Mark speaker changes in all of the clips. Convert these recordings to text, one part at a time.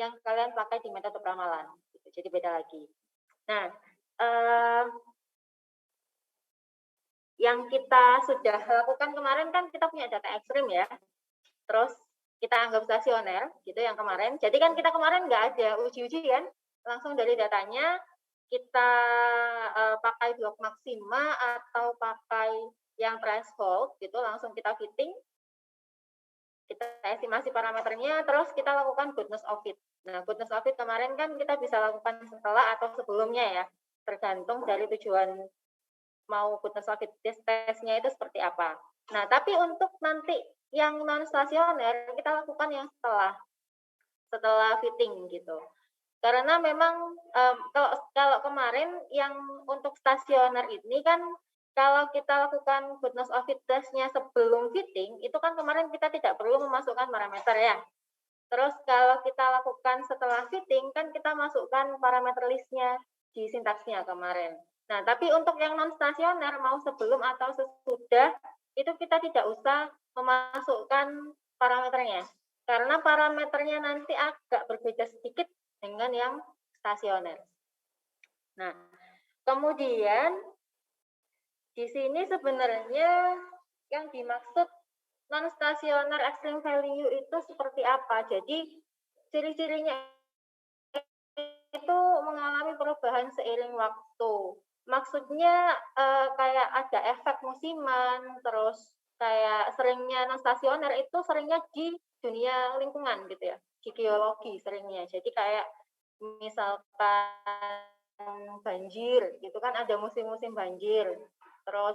Speaker 1: yang kalian pakai di metode peramalan. Gitu. Jadi beda lagi. Nah, yang kita sudah lakukan kemarin kan kita punya data ekstrim ya. Terus kita anggap stasioner gitu yang kemarin. Jadi kan kita kemarin nggak ada uji-uji kan, langsung dari datanya kita pakai blok maksima atau pakai yang threshold gitu, langsung kita fitting, kita estimasi parameternya, terus kita lakukan goodness of fit. Nah, goodness of fit kemarin kan kita bisa lakukan setelah atau sebelumnya ya, tergantung dari tujuan mau goodness of fit testnya itu seperti apa. Nah, tapi untuk nanti yang non stasioner kita lakukan yang setelah fitting gitu. Karena memang kalau kemarin yang untuk stasioner ini kan kalau kita lakukan goodness of fit testnya sebelum fitting itu kan kemarin kita tidak perlu memasukkan parameter ya. Terus kalau kita lakukan setelah fitting kan kita masukkan parameter listnya di sintaksnya kemarin. Nah, tapi untuk yang non stasioner mau sebelum atau sesudah itu kita tidak usah memasukkan parameternya. Karena parameternya nanti agak berbeda sedikit dengan yang stasioner. Nah, kemudian di sini sebenarnya yang dimaksud non stasioner extreme value itu seperti apa? Jadi ciri-cirinya itu mengalami perubahan seiring waktu. Maksudnya kayak ada efek musiman, terus kayak seringnya non stasioner itu seringnya di dunia lingkungan gitu ya, di geologi seringnya. Jadi kayak misalkan banjir gitu kan ada musim-musim banjir. Terus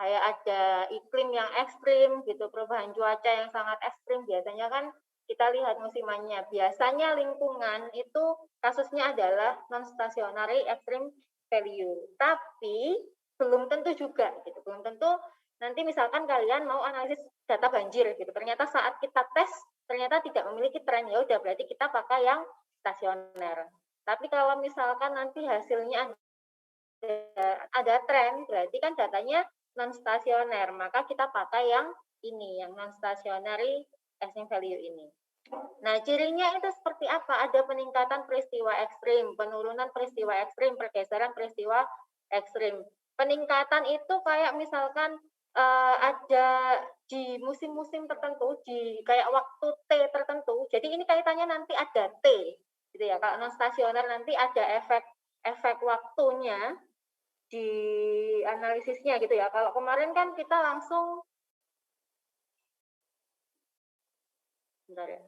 Speaker 1: kayak ada iklim yang ekstrim gitu, perubahan cuaca yang sangat ekstrim biasanya kan kita lihat musimannya. Biasanya lingkungan itu kasusnya adalah non stationary extreme value. Tapi belum tentu juga gitu. Belum tentu nanti misalkan kalian mau analisis data banjir gitu. Ternyata saat kita tes ternyata tidak memiliki tren, ya udah berarti kita pakai yang stasioner. Tapi kalau misalkan nanti hasilnya ada tren, berarti kan datanya non stasioner, maka kita pakai yang ini, yang non stationary extreme value ini. Nah, cirinya itu seperti apa? Ada peningkatan peristiwa ekstrim, penurunan peristiwa ekstrim, pergeseran peristiwa ekstrim. Peningkatan itu kayak misalkan ada di musim-musim tertentu, di kayak waktu T tertentu. Jadi ini kaitannya nanti ada T, gitu ya. Kalau non stasioner nanti ada efek waktunya di analisisnya gitu ya. Kalau kemarin kan kita langsung, bentar ya.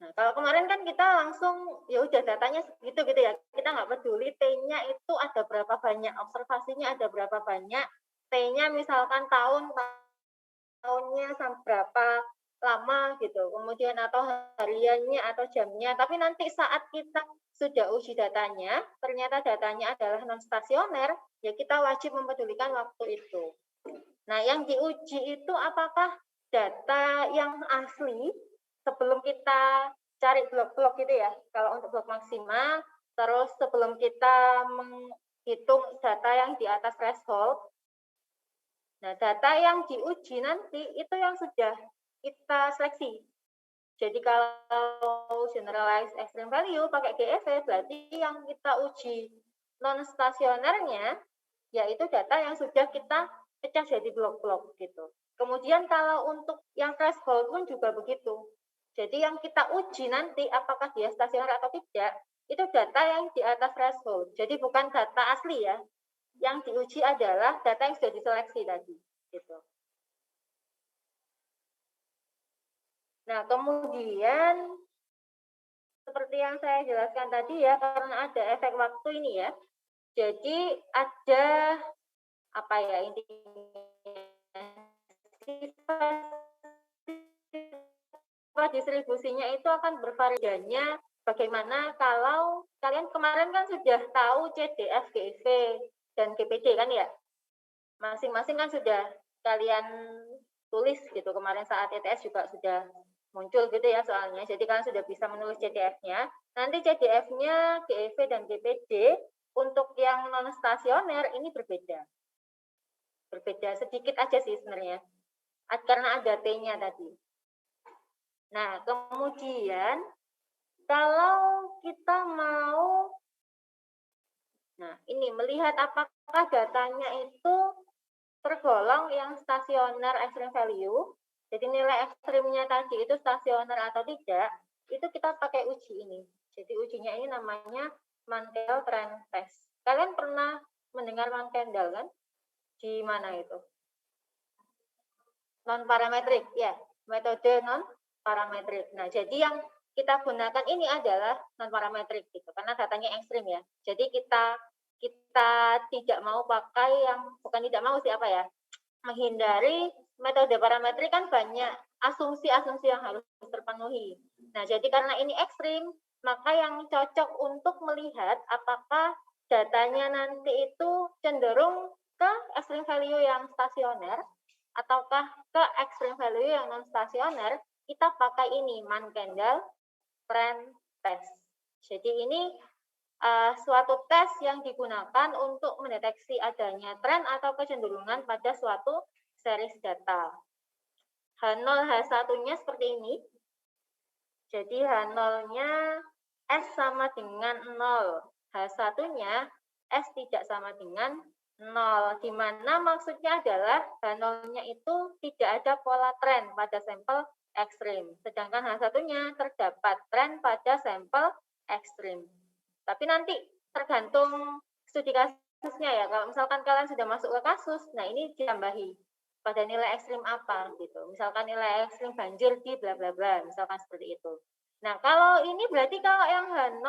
Speaker 1: Nah, kalau kemarin kan kita langsung ya udah datanya segitu gitu ya. Kita nggak peduli T-nya itu ada berapa banyak, observasinya ada berapa banyak, T-nya misalkan tahunnya sampai berapa lama gitu. Kemudian atau hariannya atau jamnya. Tapi nanti saat kita sudah uji datanya, ternyata datanya adalah non stasioner, ya kita wajib mempedulikan waktu itu. Nah, yang diuji itu apakah data yang asli sebelum kita cari blok-blok gitu ya. Kalau untuk blok maksima, terus sebelum kita menghitung data yang di atas threshold, nah data yang diuji nanti itu yang sudah kita seleksi. Jadi kalau generalized extreme value pakai GEV, berarti yang kita uji non stasionernya yaitu data yang sudah kita pecah jadi blok-blok gitu. Kemudian kalau untuk yang threshold pun juga begitu. Jadi yang kita uji nanti apakah dia stasioner atau tidak, itu data yang di atas threshold. Jadi bukan data asli ya. Yang diuji adalah data yang sudah diseleksi tadi gitu. Nah, kemudian seperti yang saya jelaskan tadi ya, karena ada efek waktu ini ya. Jadi ada apa ya intinya distribusinya itu akan bervariasinya bagaimana kalau kalian kemarin kan sudah tahu CDF, GEV, dan GPD kan ya. Masing-masing kan sudah kalian tulis gitu. Kemarin saat ETS juga sudah muncul gitu ya soalnya. Jadi kalian sudah bisa menulis CDF-nya. Nanti CDF-nya, GEV, dan GPD untuk yang non stasioner ini berbeda. Berbeda sedikit aja sih sebenarnya. Karena ada T-nya tadi. Nah, kemudian kalau kita mau, nah ini melihat apakah datanya itu tergolong yang stasioner extreme value, jadi nilai ekstrimnya tadi itu stasioner atau tidak, itu kita pakai uji ini. Jadi ujinya ini namanya Mankel Trend Test. Kalian pernah mendengar Mankendal kan? Di mana itu? Non parametrik, ya, metode non parametrik. Nah, jadi yang kita gunakan ini adalah non parametrik gitu, karena datanya ekstrim ya. Jadi kita tidak mau pakai yang, bukan tidak mau sih, apa ya, menghindari metode parametrik kan banyak asumsi-asumsi yang harus terpenuhi. Nah, jadi karena ini ekstrim, maka yang cocok untuk melihat apakah datanya nanti itu cenderung ke extreme value yang stasioner ataukah ke extreme value yang non stasioner, kita pakai ini Mankendal Trend Test. Jadi ini suatu tes yang digunakan untuk mendeteksi adanya tren atau kecenderungan pada suatu series data. H0, H1-nya seperti ini. Jadi H0-nya S sama dengan 0. H1-nya S tidak sama dengan 0. Di mana maksudnya adalah H0-nya itu tidak ada pola tren pada sampel ekstrim. Sedangkan H1-nya terdapat tren pada sampel ekstrim. Tapi nanti tergantung studi kasusnya ya. Kalau misalkan kalian sudah masuk ke kasus, nah ini ditambahi pada nilai ekstrim apa gitu. Misalkan nilai ekstrim banjir di bla bla bla, misalkan seperti itu. Nah, kalau ini berarti kalau yang H0,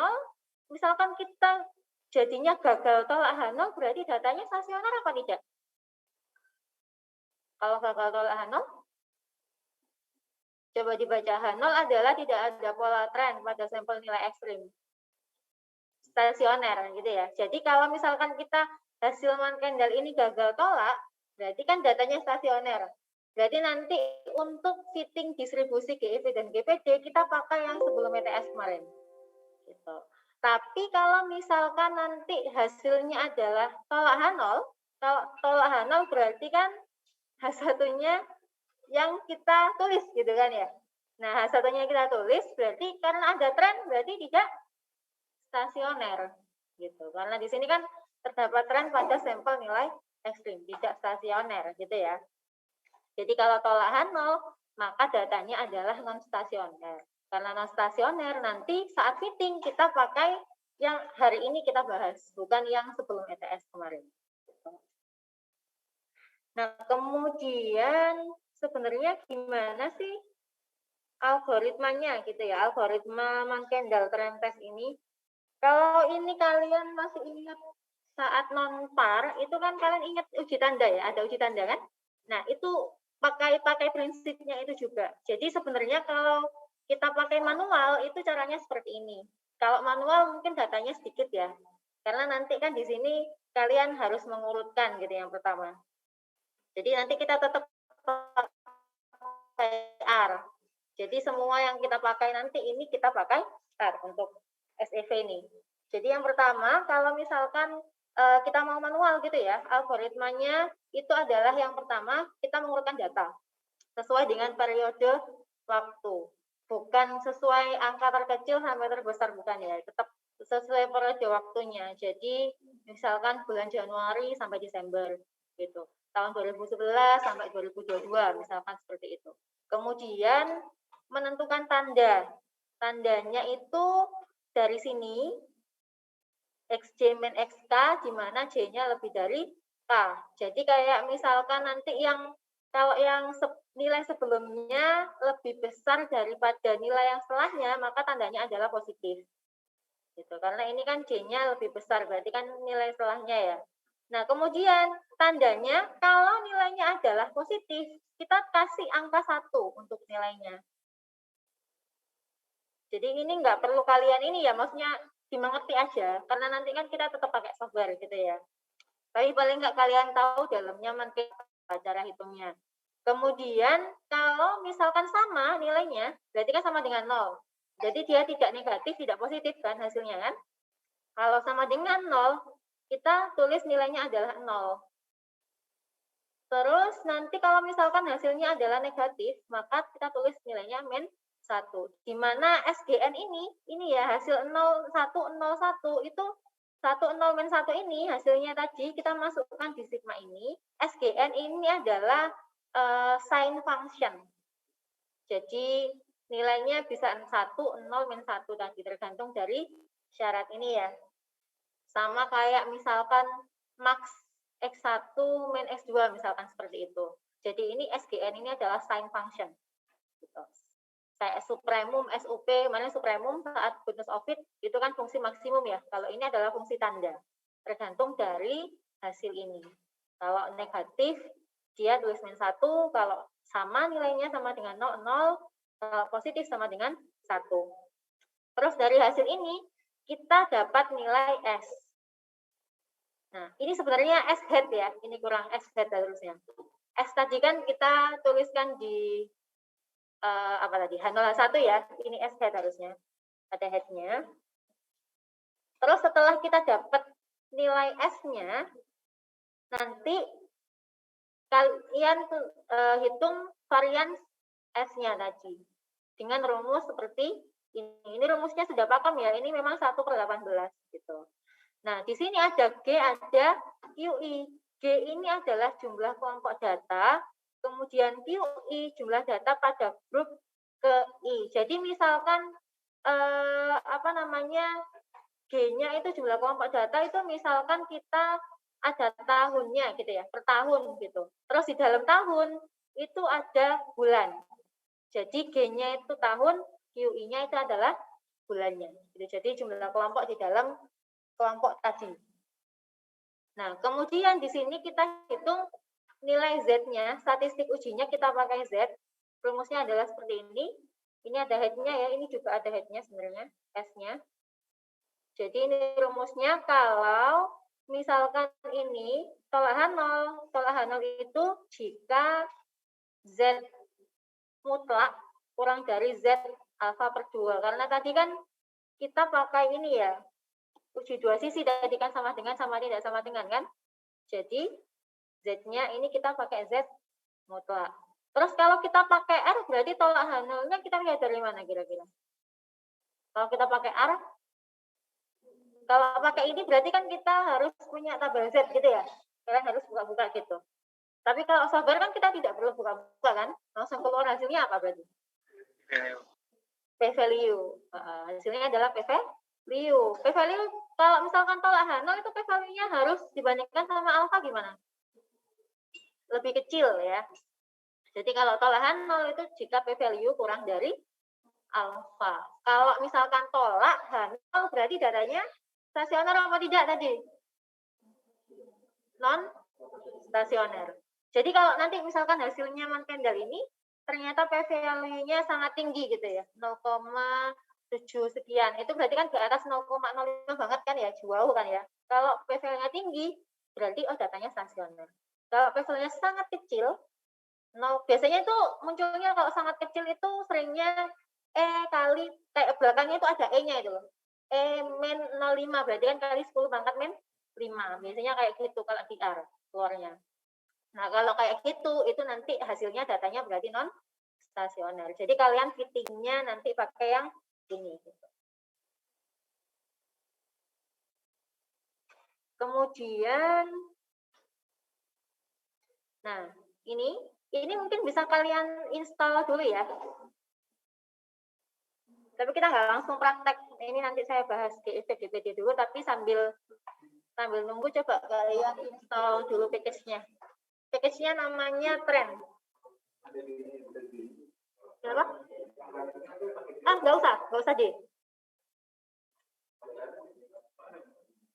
Speaker 1: misalkan kita jadinya gagal tolak H0, berarti datanya stasioner apa tidak? Kalau gagal tolak H0, coba dibaca. H0 adalah tidak ada pola tren pada sampel nilai ekstrim. Stasioner gitu ya. Jadi kalau misalkan kita hasil Mankendal ini gagal tolak, berarti kan datanya stasioner. Berarti nanti untuk fitting distribusi GEV dan GPD kita pakai yang sebelum ETS kemarin. Gitu. Tapi kalau misalkan nanti hasilnya adalah tolak H0, kalau tolak H0 berarti kan H1-nya yang kita tulis gitu kan ya. Nah, H1-nya kita tulis berarti karena ada tren berarti tidak stasioner gitu. Karena di sini kan terdapat tren pada sampel nilai ekstrim, tidak stasioner gitu ya. Jadi kalau tolak H0, maka datanya adalah non stasioner. Karena non stasioner nanti saat fitting kita pakai yang hari ini kita bahas, bukan yang sebelum ETS kemarin. Nah, kemudian sebenarnya gimana sih algoritmanya gitu ya, algoritma Mankendal Trend Test ini? Kalau ini kalian masih ingat saat non-par, itu kan kalian ingat uji tanda ya, ada uji tanda kan? Nah, itu pakai prinsipnya itu juga. Jadi sebenarnya kalau kita pakai manual, itu caranya seperti ini. Kalau manual mungkin datanya sedikit ya, karena nanti kan di sini kalian harus mengurutkan gitu yang pertama. Jadi nanti kita tetap pakai R. Jadi semua yang kita pakai nanti ini kita pakai R untuk SEV ini. Jadi yang pertama, kalau misalkan kita mau manual gitu ya, algoritmanya itu adalah yang pertama kita mengurutkan data sesuai dengan periode waktu, bukan sesuai angka terkecil sampai terbesar, bukan ya, tetap sesuai periode waktunya. Jadi misalkan bulan Januari sampai Desember gitu, tahun 2011 sampai 2022 misalkan seperti itu. Kemudian menentukan tandanya itu dari sini XJ min XK, di mana J-nya lebih dari K. Jadi kayak misalkan nanti yang kalau yang nilai sebelumnya lebih besar daripada nilai yang setelahnya, maka tandanya adalah positif. Gitu. Karena ini kan J-nya lebih besar, berarti kan nilai setelahnya ya. Nah, kemudian tandanya kalau nilainya adalah positif, kita kasih angka 1 untuk nilainya. Jadi ini nggak perlu kalian ini ya, maksudnya dimengerti aja, karena nanti kan kita tetap pakai software gitu ya. Tapi paling nggak kalian tahu dalamnya cara hitungnya. Kemudian kalau misalkan sama nilainya, berarti kan sama dengan 0. Jadi dia tidak negatif, tidak positif kan hasilnya kan. Kalau sama dengan 0, kita tulis nilainya adalah 0. Terus nanti kalau misalkan hasilnya adalah negatif, maka kita tulis nilainya min 1. Di mana SGN ini ya hasil 0, 1, 0, 1 itu 1, 0, min 1 ini hasilnya tadi kita masukkan di sigma ini. SGN ini adalah sign function. Jadi nilainya bisa 1, 0, min 1 tadi tergantung dari syarat ini ya. Sama kayak misalkan max X1 min X2 misalkan seperti itu. Jadi ini SGN ini adalah sign function. Gitu. Kayak supremum, SUP, mana supremum saat goodness of fit, itu kan fungsi maksimum ya. Kalau ini adalah fungsi tanda. Tergantung dari hasil ini. Kalau negatif, dia tulis min 1, kalau sama nilainya sama dengan 0, 0, kalau positif sama dengan 1. Terus dari hasil ini, kita dapat nilai S. Nah, ini sebenarnya S hat ya, ini kurang S hat harusnya. S tadi kan kita tuliskan di apa tadi, H01 ya, ini S hat harusnya, ada headnya. Terus setelah kita dapat nilai S-nya, nanti kalian hitung varian S-nya tadi, dengan rumus seperti ini. Ini rumusnya sudah paham ya, ini memang 1/18 gitu. Nah, di sini ada G, ada QI. G ini adalah jumlah kelompok data, kemudian QI jumlah data pada grup ke I. Jadi misalkan apa namanya G-nya itu jumlah kelompok data itu misalkan kita ada tahunnya gitu ya, per tahun gitu. Terus di dalam tahun itu ada bulan. Jadi G-nya itu tahun, QI-nya itu adalah bulannya. Jadi jumlah kelompok di dalam kelompok tadi. Nah, kemudian di sini kita hitung nilai Z-nya, statistik ujinya kita pakai Z. Rumusnya adalah seperti ini. Ini ada head-nya ya, ini juga ada head-nya sebenarnya, S-nya. Jadi ini rumusnya kalau misalkan ini tolak H0 itu jika Z mutlak kurang dari Z alfa per 2. Karena tadi kan kita pakai ini ya, uji dua sisi tadi kan sama tidak sama dengan kan. Jadi Z-nya ini kita pakai Z mutlak. Terus kalau kita pakai R berarti tolak H0-nya kita lihat dari mana kira-kira? Kalau kita pakai R, kalau pakai ini berarti kan kita harus punya tabel Z gitu ya. Kalian harus buka-buka gitu. Tapi kalau software kan kita tidak perlu buka-buka kan. Langsung keluar hasilnya apa berarti? P-value. Hasilnya adalah P-value. P-value kalau misalkan tolak H0 itu P-value-nya harus dibandingkan sama alfa gimana? Lebih kecil ya. Jadi kalau tolak H0 itu jika P-value kurang dari alfa. Kalau misalkan tolak H0 berarti datanya stasioner apa tidak tadi? Non stasioner. Jadi kalau nanti misalkan hasilnya Mann-Kendall ini ternyata P-value-nya sangat tinggi gitu ya, 0,7 sekian. Itu berarti kan di atas 0,05 banget kan ya, jauh kan ya. Kalau P-value-nya tinggi, berarti oh datanya stasioner. Kalau P-value-nya sangat kecil, biasanya itu munculnya kalau sangat kecil itu seringnya kali kayak belakangnya itu ada E-nya itu loh. min 0,5 berarti kan kali 10 pangkat min 5. Biasanya kayak gitu kalau di R keluarnya. Nah, kalau kayak gitu itu nanti hasilnya datanya berarti non stasioner. Jadi kalian fittingnya nanti pakai yang ini gitu. Kemudian nah, ini mungkin bisa kalian install dulu ya. Tapi kita nggak langsung praktek. Ini nanti saya bahas di DPD dulu, tapi sambil nunggu coba kalian install dulu package-nya. Package-nya namanya Trend. Kenapa? Nggak usah deh.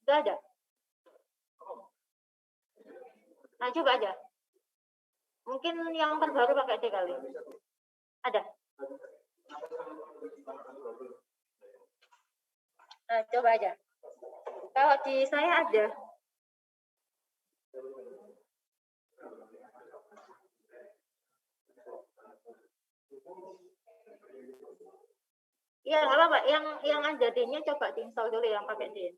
Speaker 1: Nggak ada. Nah, coba aja. Mungkin yang terbaru pakai D kali. Ada. Nah, coba aja. Kalau di saya ada. Iya, nggak apa-apa. Yang ada D-nya coba diinstal dulu yang pakai D.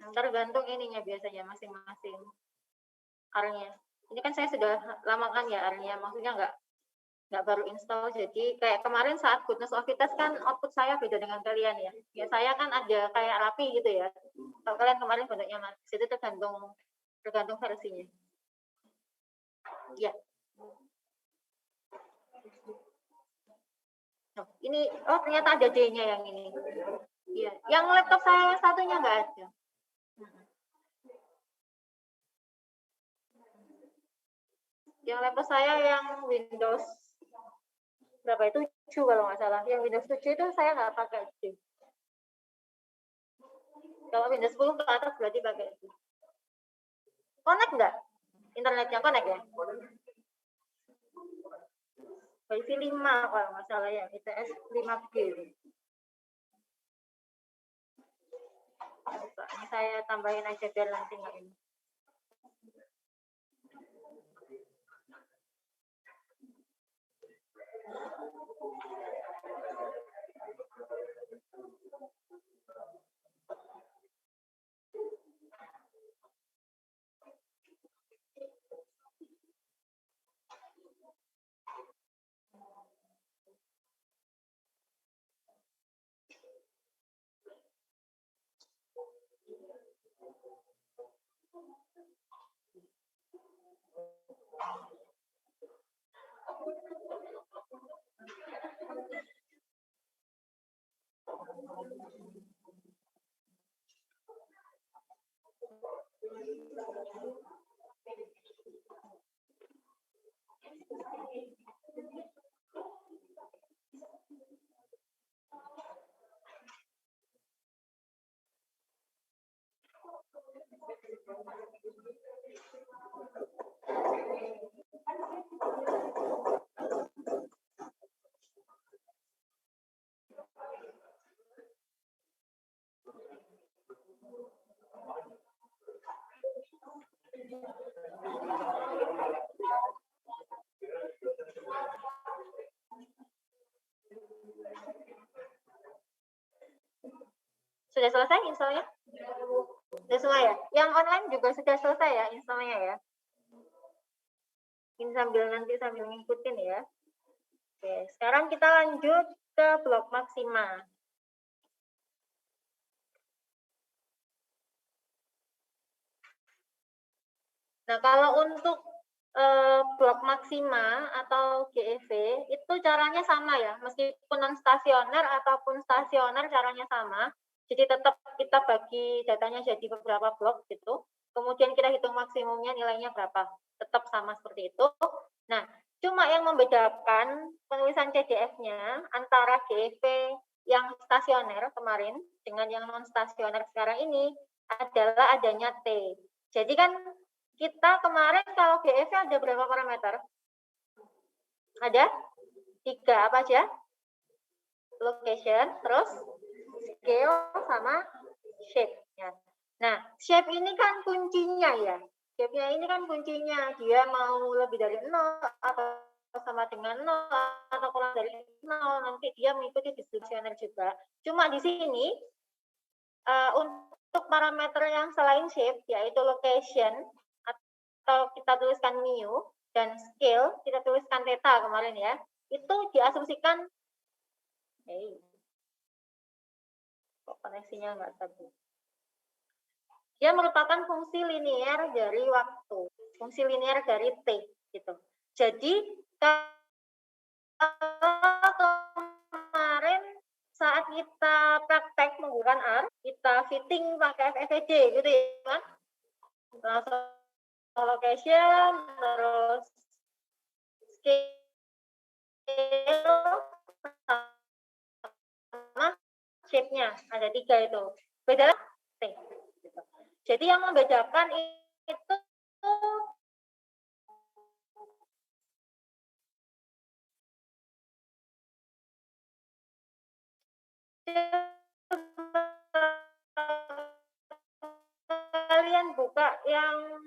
Speaker 1: Tergantung ininya biasanya masing-masing R-nya. Ini kan saya sudah lama kan ya Arnia, maksudnya nggak baru install. Jadi kayak kemarin saat Goodness of Vitesse kan output saya beda dengan kalian ya. Ya saya kan ada kayak rapi gitu ya. Kalau kalian kemarin bentuknya itu tergantung versinya. Ya. Oh, ini ternyata ada D-nya yang ini. Iya, yang laptop saya yang satunya nggak ada. Yang laptop saya yang Windows berapa itu 7 kalau nggak salah. Yang Windows 7 itu saya nggak pakai D. Kalau Windows 10 ke atas berarti pakai D. Connect nggak? Internetnya connect ya? Wi-Fi 5 kalau nggak salah ya, ITS 5G. Ini saya tambahin aja biar nanti nggak ini. Sudah selesai installnya? Sudah semua ya? Yang online juga sudah selesai ya installnya ya? Ini sambil ngikutin ya. Oke, sekarang kita lanjut ke blok maksima. Nah, kalau untuk blok maksima atau GEV itu caranya sama ya, meskipun non stasioner ataupun stasioner caranya sama. Jadi tetap kita bagi datanya jadi beberapa blok gitu. Kemudian kita hitung maksimumnya nilainya berapa. Tetap sama seperti itu. Nah, cuma yang membedakan penulisan CDF-nya antara GEV yang stasioner kemarin dengan yang non stasioner sekarang ini adalah adanya T. Jadi kan kita kemarin kalau GEV ada berapa parameter? Ada 3 apa aja? Location, terus scale sama shape. Ya. Nah, shape ini kan kuncinya ya. Shape-nya ini kan kuncinya. Dia mau lebih dari 0 atau sama dengan 0 atau kurang dari 0. Nanti dia mengikuti distribusioner juga. Cuma di sini untuk parameter yang selain shape, yaitu location, atau kita tuliskan mu, dan scale, kita tuliskan theta kemarin ya, itu diasumsikan, kok koneksinya nggak stabil. Dia merupakan fungsi linear dari waktu, fungsi linear dari T, gitu. Jadi, kalau kemarin saat kita praktek menggunakan R, kita fitting pakai FFVD, gitu ya kan? Langsung location, terus scale, sama shape-nya. Ada 3 itu. Beda T. Jadi yang membedakan itu kalian buka yang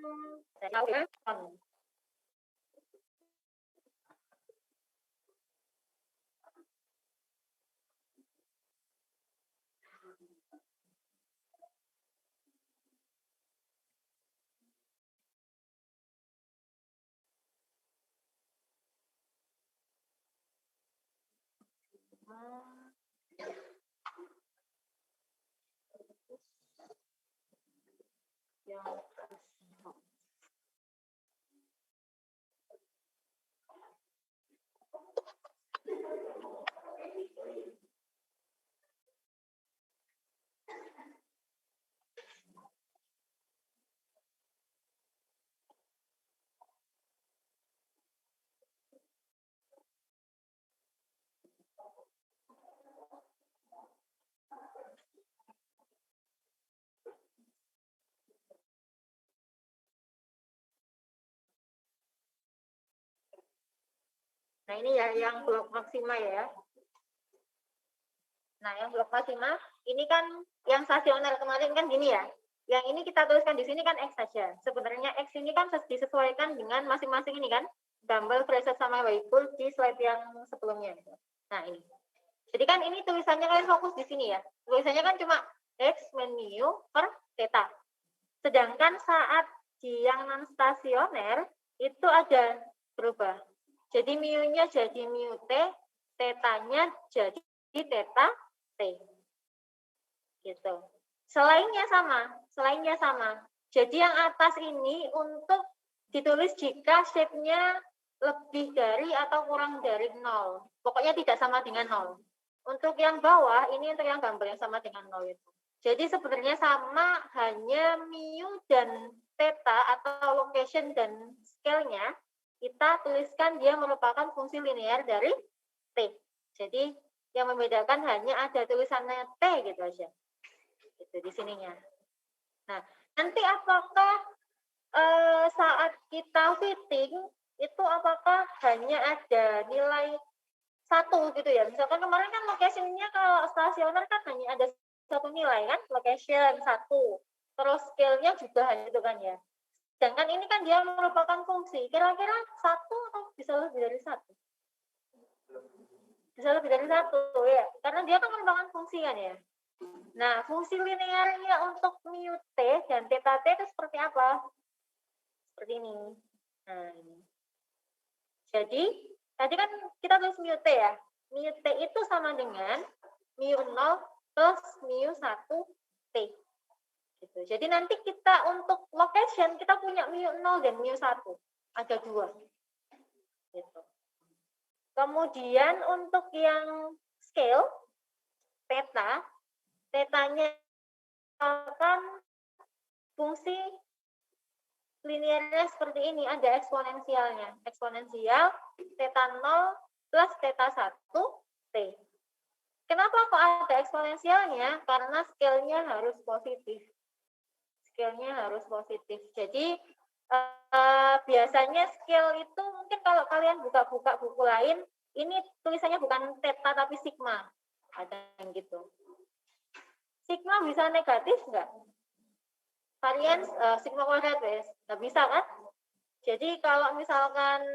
Speaker 1: Nah, ini ya yang blok maksima ya. Nah, yang blok maksima, ini kan yang stasioner kemarin kan gini ya. Yang ini kita tuliskan di sini kan X saja. Sebenarnya X ini kan disesuaikan dengan masing-masing ini kan. Dumbbell, preset, sama weighball di slide yang sebelumnya. Nah, ini. Jadi kan ini tulisannya kalian fokus di sini ya. Tulisannya kan cuma X min mu per theta. Sedangkan saat di yang non stasioner itu ada berubah. Jadi mu-nya jadi mu t, tetanya jadi theta t. Gitu. Selainnya sama. Jadi yang atas ini untuk ditulis jika shape-nya lebih dari atau kurang dari 0. Pokoknya tidak sama dengan 0. Untuk yang bawah, ini untuk yang gambar yang sama dengan 0 itu. Jadi sebenarnya sama, hanya mu dan theta atau location dan scale-nya kita tuliskan dia merupakan fungsi linear dari t. Jadi yang membedakan hanya ada tulisannya t gitu aja. Itu di sininya. Nah, nanti apakah saat kita fitting itu apakah hanya ada nilai 1 gitu ya? Misalkan kemarin kan location-nya kalau stasioner kan hanya ada 1 nilai kan, location 1. Terus scale-nya juga hanya itu kan ya. Sedangkan ini kan dia merupakan fungsi. Kira-kira 1 atau bisa lebih dari 1? Bisa lebih dari 1 ya. Karena dia kan merupakan fungsi kan ya. Nah, fungsi linearnya untuk mu t dan theta t itu seperti apa? Seperti ini. Nah, ini. Jadi, tadi kan kita tulis mu t ya. Mu t itu sama dengan mu 0 plus mu 1 t. Gitu. Jadi nanti kita untuk location kita punya mu 0 dan mu 1. Ada 2. Gitu. Kemudian untuk yang scale theta, tetanya akan fungsi linearnya seperti ini, ada eksponensialnya. Eksponensial theta 0 plus theta 1 t. Kenapa kok ada eksponensialnya? Karena scale-nya harus positif. Jadi biasanya scale itu mungkin kalau kalian buka-buka buku lain, ini tulisannya bukan theta tapi sigma. Ada yang gitu. Sigma bisa negatif nggak? Variance sigma kuadrat wes, nggak bisa kan? Jadi kalau misalkan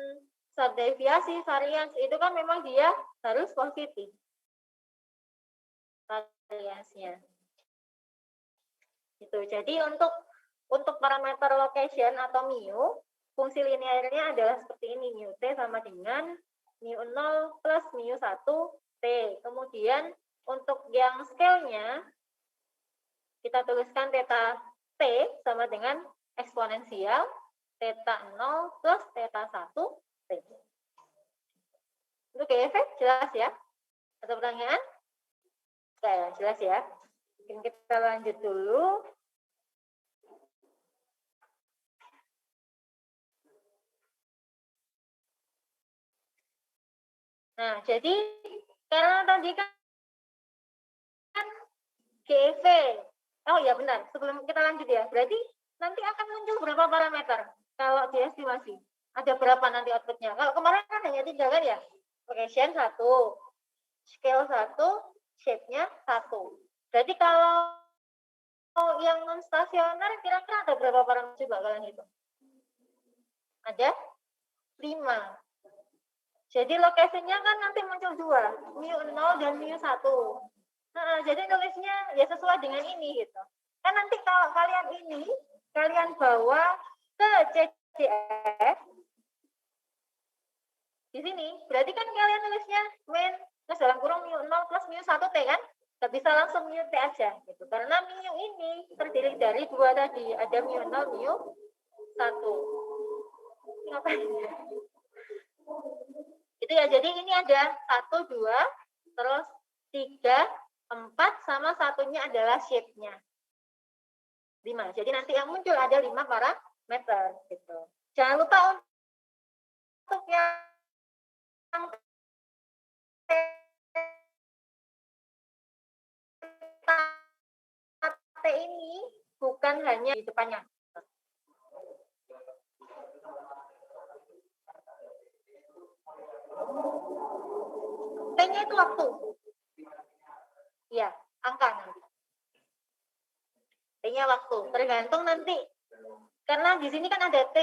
Speaker 1: deviasi variance itu kan memang dia harus positif variance-nya. Gitu. Jadi untuk parameter location atau mu, fungsi linearnya adalah seperti ini, mu t sama dengan mu 0 plus mu 1 t. Kemudian untuk yang scale-nya kita tuliskan theta t sama dengan eksponensial theta 0 plus theta 1 t. Untuk GF jelas ya? Ada pertanyaan? Ya, jelas ya. Mungkin kita lanjut dulu. Nah, jadi karena tadi kan GV. Oh ya benar, sebelum kita lanjut ya. Berarti nanti akan muncul berapa parameter kalau diestimasi? Ada berapa nanti outputnya? Kalau kemarin kan hanya 3 kan ya? Location 1, scale 1, shape-nya 1. Berarti kalau yang non stasioner kira-kira ada berapa parameter coba kalian hitung? Ada 5. Jadi lokasinya kan nanti muncul 2, mu 0 dan mu 1. Nah, jadi nulisnya ya sesuai dengan ini gitu. Kan nanti kalau kalian bawa ke CCF di sini, berarti kan kalian nulisnya min Terus dalam kurung mu 0 plus mu 1 T kan? Nggak bisa langsung mu T aja gitu. Karena mu ini terdiri dari 2 tadi, ada mu 0, mu 1. Ngapain? Itu ya, jadi ini ada 1, 2, terus 3, 4, sama satunya adalah shape-nya. 5. Jadi nanti yang muncul ada 5 parameter gitu. Jangan lupa untuk yang T ini bukan hanya di depannya. T-nya itu waktu. Iya, angka nanti. T-nya waktu. Tergantung nanti. Karena di sini kan ada T.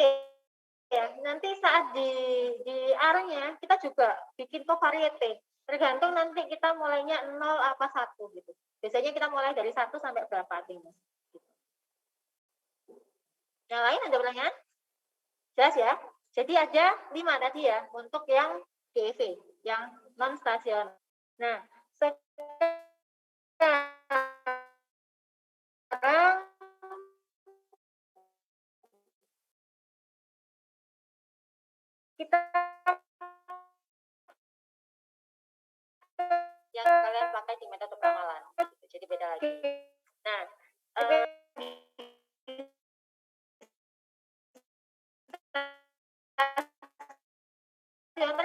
Speaker 1: Ya, nanti saat di R-nya kita juga bikin covariate. Tergantung nanti kita mulainya 0 apa 1 gitu. Biasanya kita mulai dari 1 sampai berapa T-nya. Gitu. Yang lain ada pertanyaan? Jelas ya? Jadi ada 5 tadi ya untuk yang GEV, yang non stasioner. Nah, sekarang kita yang kalian pakai di metode pengenalan. Jadi beda lagi. Nah,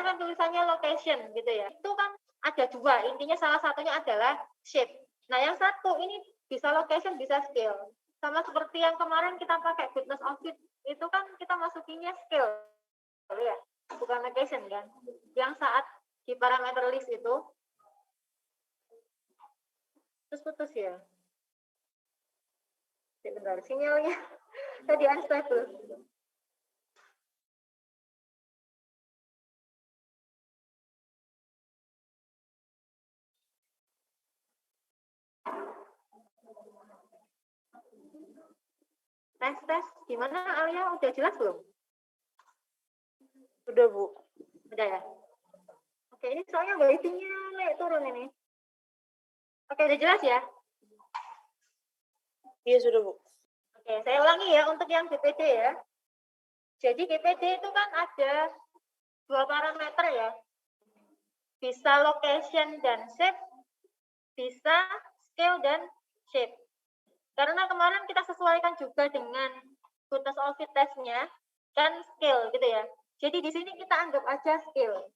Speaker 1: kan tulisannya location gitu ya. Itu kan ada 2, intinya salah satunya adalah shape. Nah, yang satu ini bisa location, bisa scale. Sama seperti yang kemarin kita pakai goodness of fit, itu kan kita masukinnya scale. Ya, bukan location kan. Yang saat di parameter list itu terus putus ya. Sebentar, sinyalnya tadi unstable. Tes, gimana Alia? Udah jelas belum?
Speaker 2: Udah, Bu.
Speaker 1: Udah ya? Oke, ini soalnya weighting-nya naik turun ini. Oke, udah jelas ya?
Speaker 2: Iya, sudah, Bu.
Speaker 1: Oke, saya ulangi ya untuk yang GPD ya. Jadi GPD itu kan ada 2 parameter ya. Bisa location dan shape, bisa scale dan shape. Karena kemarin kita sesuaikan juga dengan goodness of fit test-nya, kan scale gitu ya. Jadi di sini kita anggap aja scale,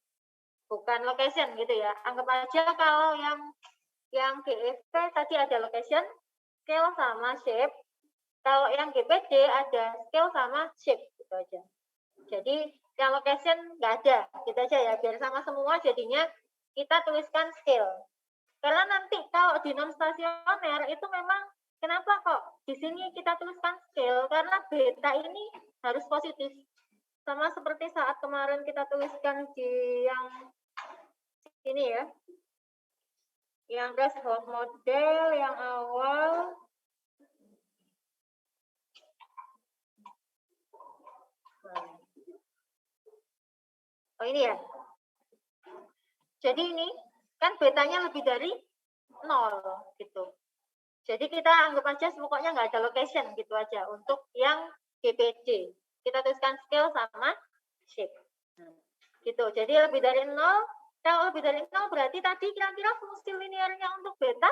Speaker 1: bukan location gitu ya. Anggap aja kalau yang GFP tadi ada location, scale sama shape. Kalau yang GPD ada scale sama shape gitu aja. Jadi yang location nggak ada, gitu aja ya. Biar sama semua jadinya kita tuliskan scale. Karena nanti kalau di non stasioner itu memang kenapa kok di sini kita tuliskan scale? Karena beta ini harus positif. Sama seperti saat kemarin kita tuliskan di yang ini ya. Yang threshold model yang awal. Oh ini ya. Jadi ini kan betanya lebih dari 0 gitu. Jadi kita anggap aja pokoknya nggak ada location gitu aja untuk yang GPD. Kita tuliskan scale sama shape. Gitu. Jadi lebih dari 0. Kalau lebih dari 0 berarti tadi kira-kira fungsi linearnya untuk beta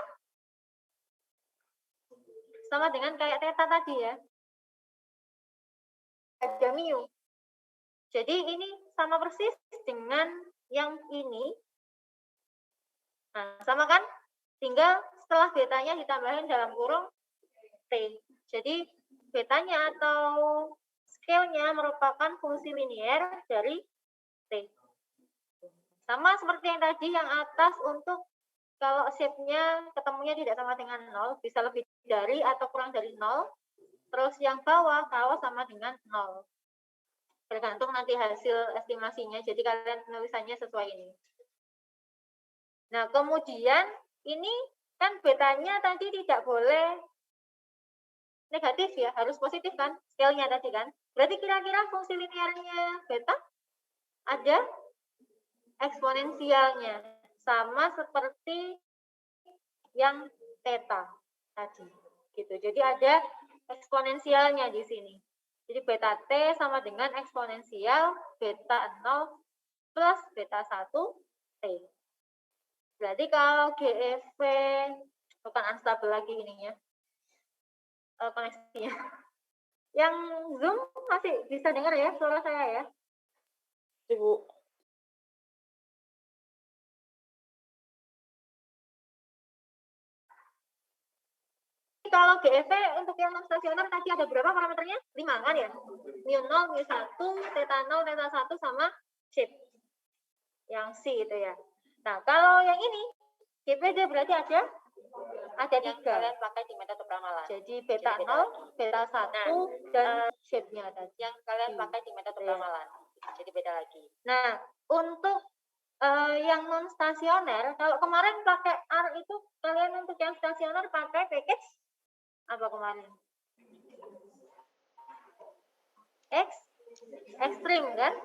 Speaker 1: sama dengan kayak theta tadi ya. Ada mu. Jadi ini sama persis dengan yang ini. Nah, sama kan? Tinggal setelah betanya ditambahin dalam kurung T. Jadi betanya atau scale-nya merupakan fungsi linear dari T. Sama seperti yang tadi yang atas untuk kalau shape-nya ketemunya tidak sama dengan 0, bisa lebih dari atau kurang dari 0. Terus yang bawah kalau sama dengan 0. Tergantung nanti hasil estimasinya. Jadi kalian penulisannya sesuai ini. Nah, kemudian ini kan betanya tadi tidak boleh negatif ya, harus positif kan, scale-nya tadi kan. Berarti kira-kira fungsi linearnya beta ada eksponensialnya sama seperti yang theta tadi gitu. Jadi ada eksponensialnya di sini. Jadi beta T sama dengan eksponensial beta 0 plus beta 1 T. Berarti kalau GEV bukan unstable lagi ininya. Koneksinya. Yang Zoom masih bisa dengar ya suara saya ya?
Speaker 2: Ibu.
Speaker 1: Kalau GEV untuk yang non stasioner tadi ada berapa parameternya? 5 kan ya? Mu 0, mu 1, theta 0, theta 1 sama shape. Yang C itu ya. Nah, kalau yang ini GPD berarti ada
Speaker 3: yang
Speaker 1: 3.
Speaker 3: kalian pakai di metode pramalan.
Speaker 1: Jadi beta 0, beta 1 dan shape-nya tadi.
Speaker 3: Yang kalian pakai di metode pramalan. Jadi beda lagi.
Speaker 1: Nah, untuk yang non stasioner, kalau kemarin pakai R itu kalian untuk yang stasioner pakai package apa kemarin? Extreme kan?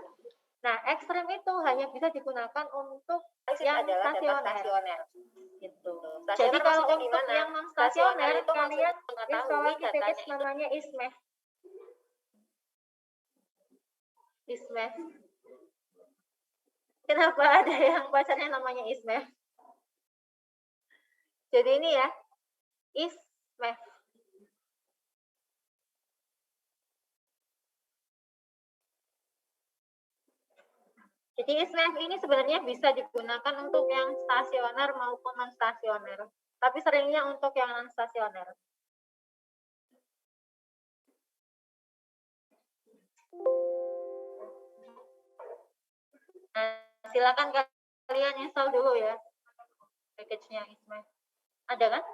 Speaker 1: Nah, ekstrim itu hanya bisa digunakan untuk yang stasioner. Gitu. Jadi kalau untuk yang non stasioner
Speaker 3: itu
Speaker 1: kalian
Speaker 3: mengetahui
Speaker 1: install package namanya ISMEF. ISMEF. Kenapa ada yang bacanya namanya ISMEF? Jadi ini ya, ISMEF. Jadi ISMEF ini sebenarnya bisa digunakan untuk yang stasioner maupun non stasioner. Tapi seringnya untuk yang non stasioner. Nah, silakan kalian install dulu ya package-nya ISMEF. Ada kan?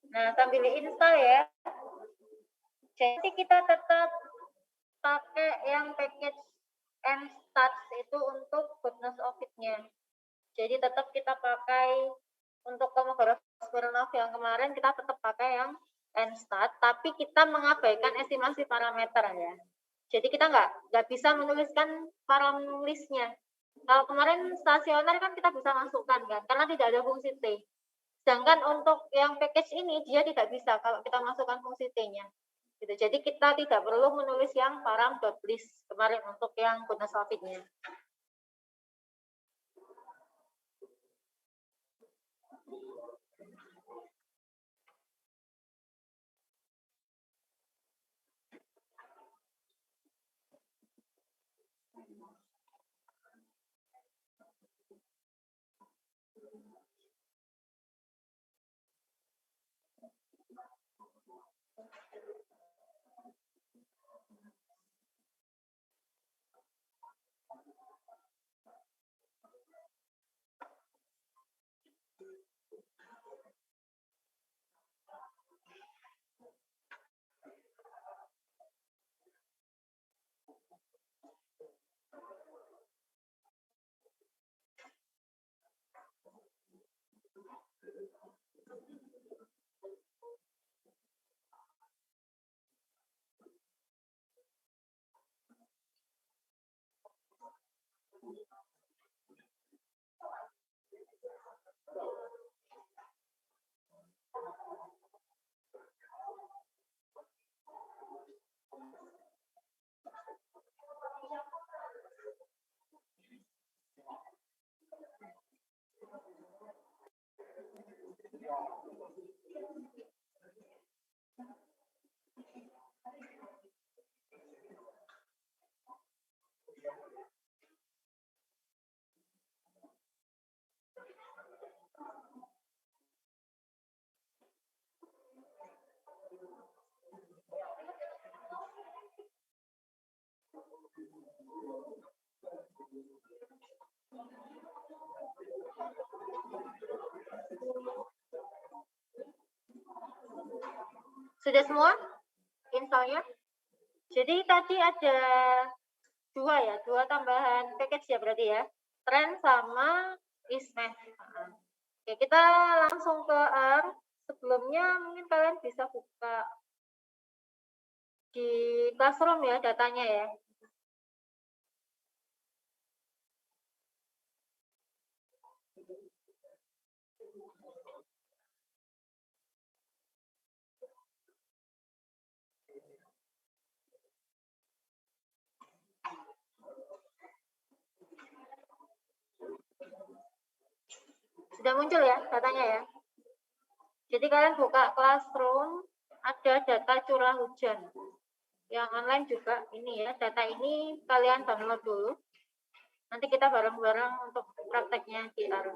Speaker 1: Nah, sambil install ya. Jadi kita tetap pakai yang package nstats itu untuk goodness of it-nya. Jadi tetap kita pakai untuk tomograf Smirnov yang kemarin kita tetap pakai yang nstat, tapi kita mengabaikan estimasi parameter ya. Jadi kita nggak bisa menuliskan parameternya. Kalau kemarin stasioner kan kita bisa masukkan kan, karena tidak ada fungsi T. Sedangkan untuk yang package ini dia tidak bisa kalau kita masukkan fungsi T-nya. Gitu. Jadi kita tidak perlu menulis yang param.list kemarin untuk yang goodness of it-nya. Sudah semua infonya? Jadi tadi ada dua tambahan package ya berarti ya. Trend sama Ismath. Oke, kita langsung ke R. Sebelumnya mungkin kalian bisa buka di Classroom ya datanya ya. Sudah muncul ya datanya ya. Jadi kalian buka Classroom, ada data curah hujan. Yang online juga ini ya, data ini kalian download dulu. Nanti kita bareng-bareng untuk prakteknya di R.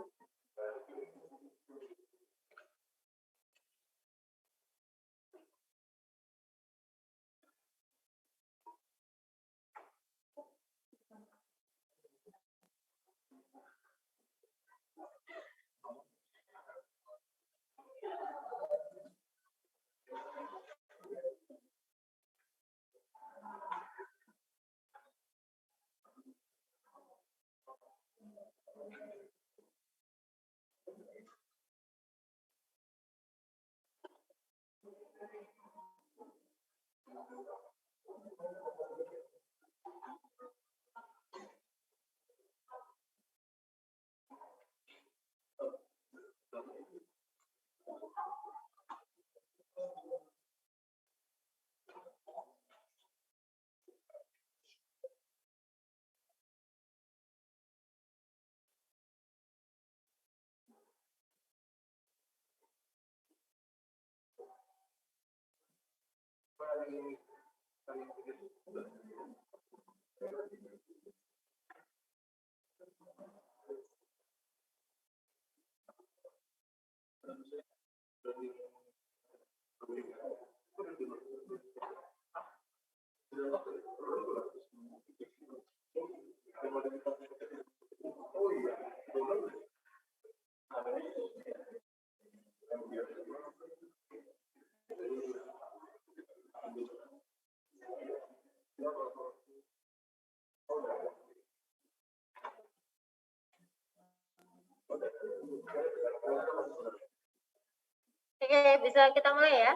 Speaker 1: Oke, bisa kita mulai ya.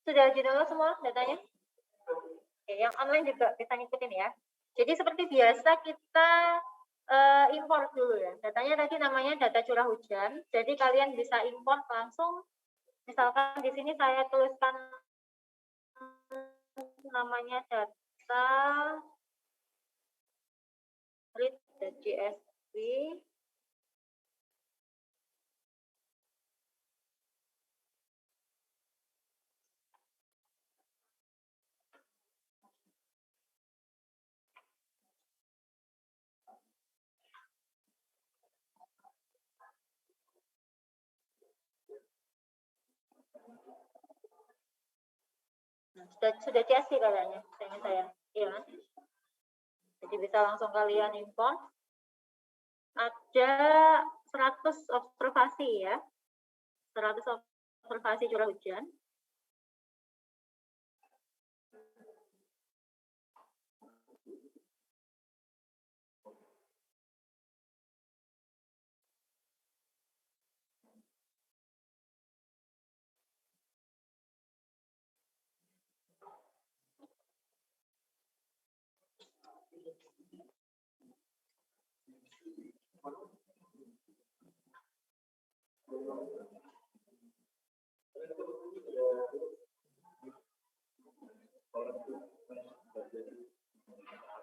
Speaker 1: Sudah di-download semua datanya? Oke, yang online juga kita ngikutin ya. Jadi seperti biasa kita import dulu ya. Datanya tadi namanya data curah hujan. Jadi kalian bisa import langsung. Misalkan di sini saya tuliskan namanya data read.csv. Sudah CSV katanya, saya. Iya kan? Jadi bisa langsung kalian import. Ada 100 observasi ya. 100 observasi curah hujan.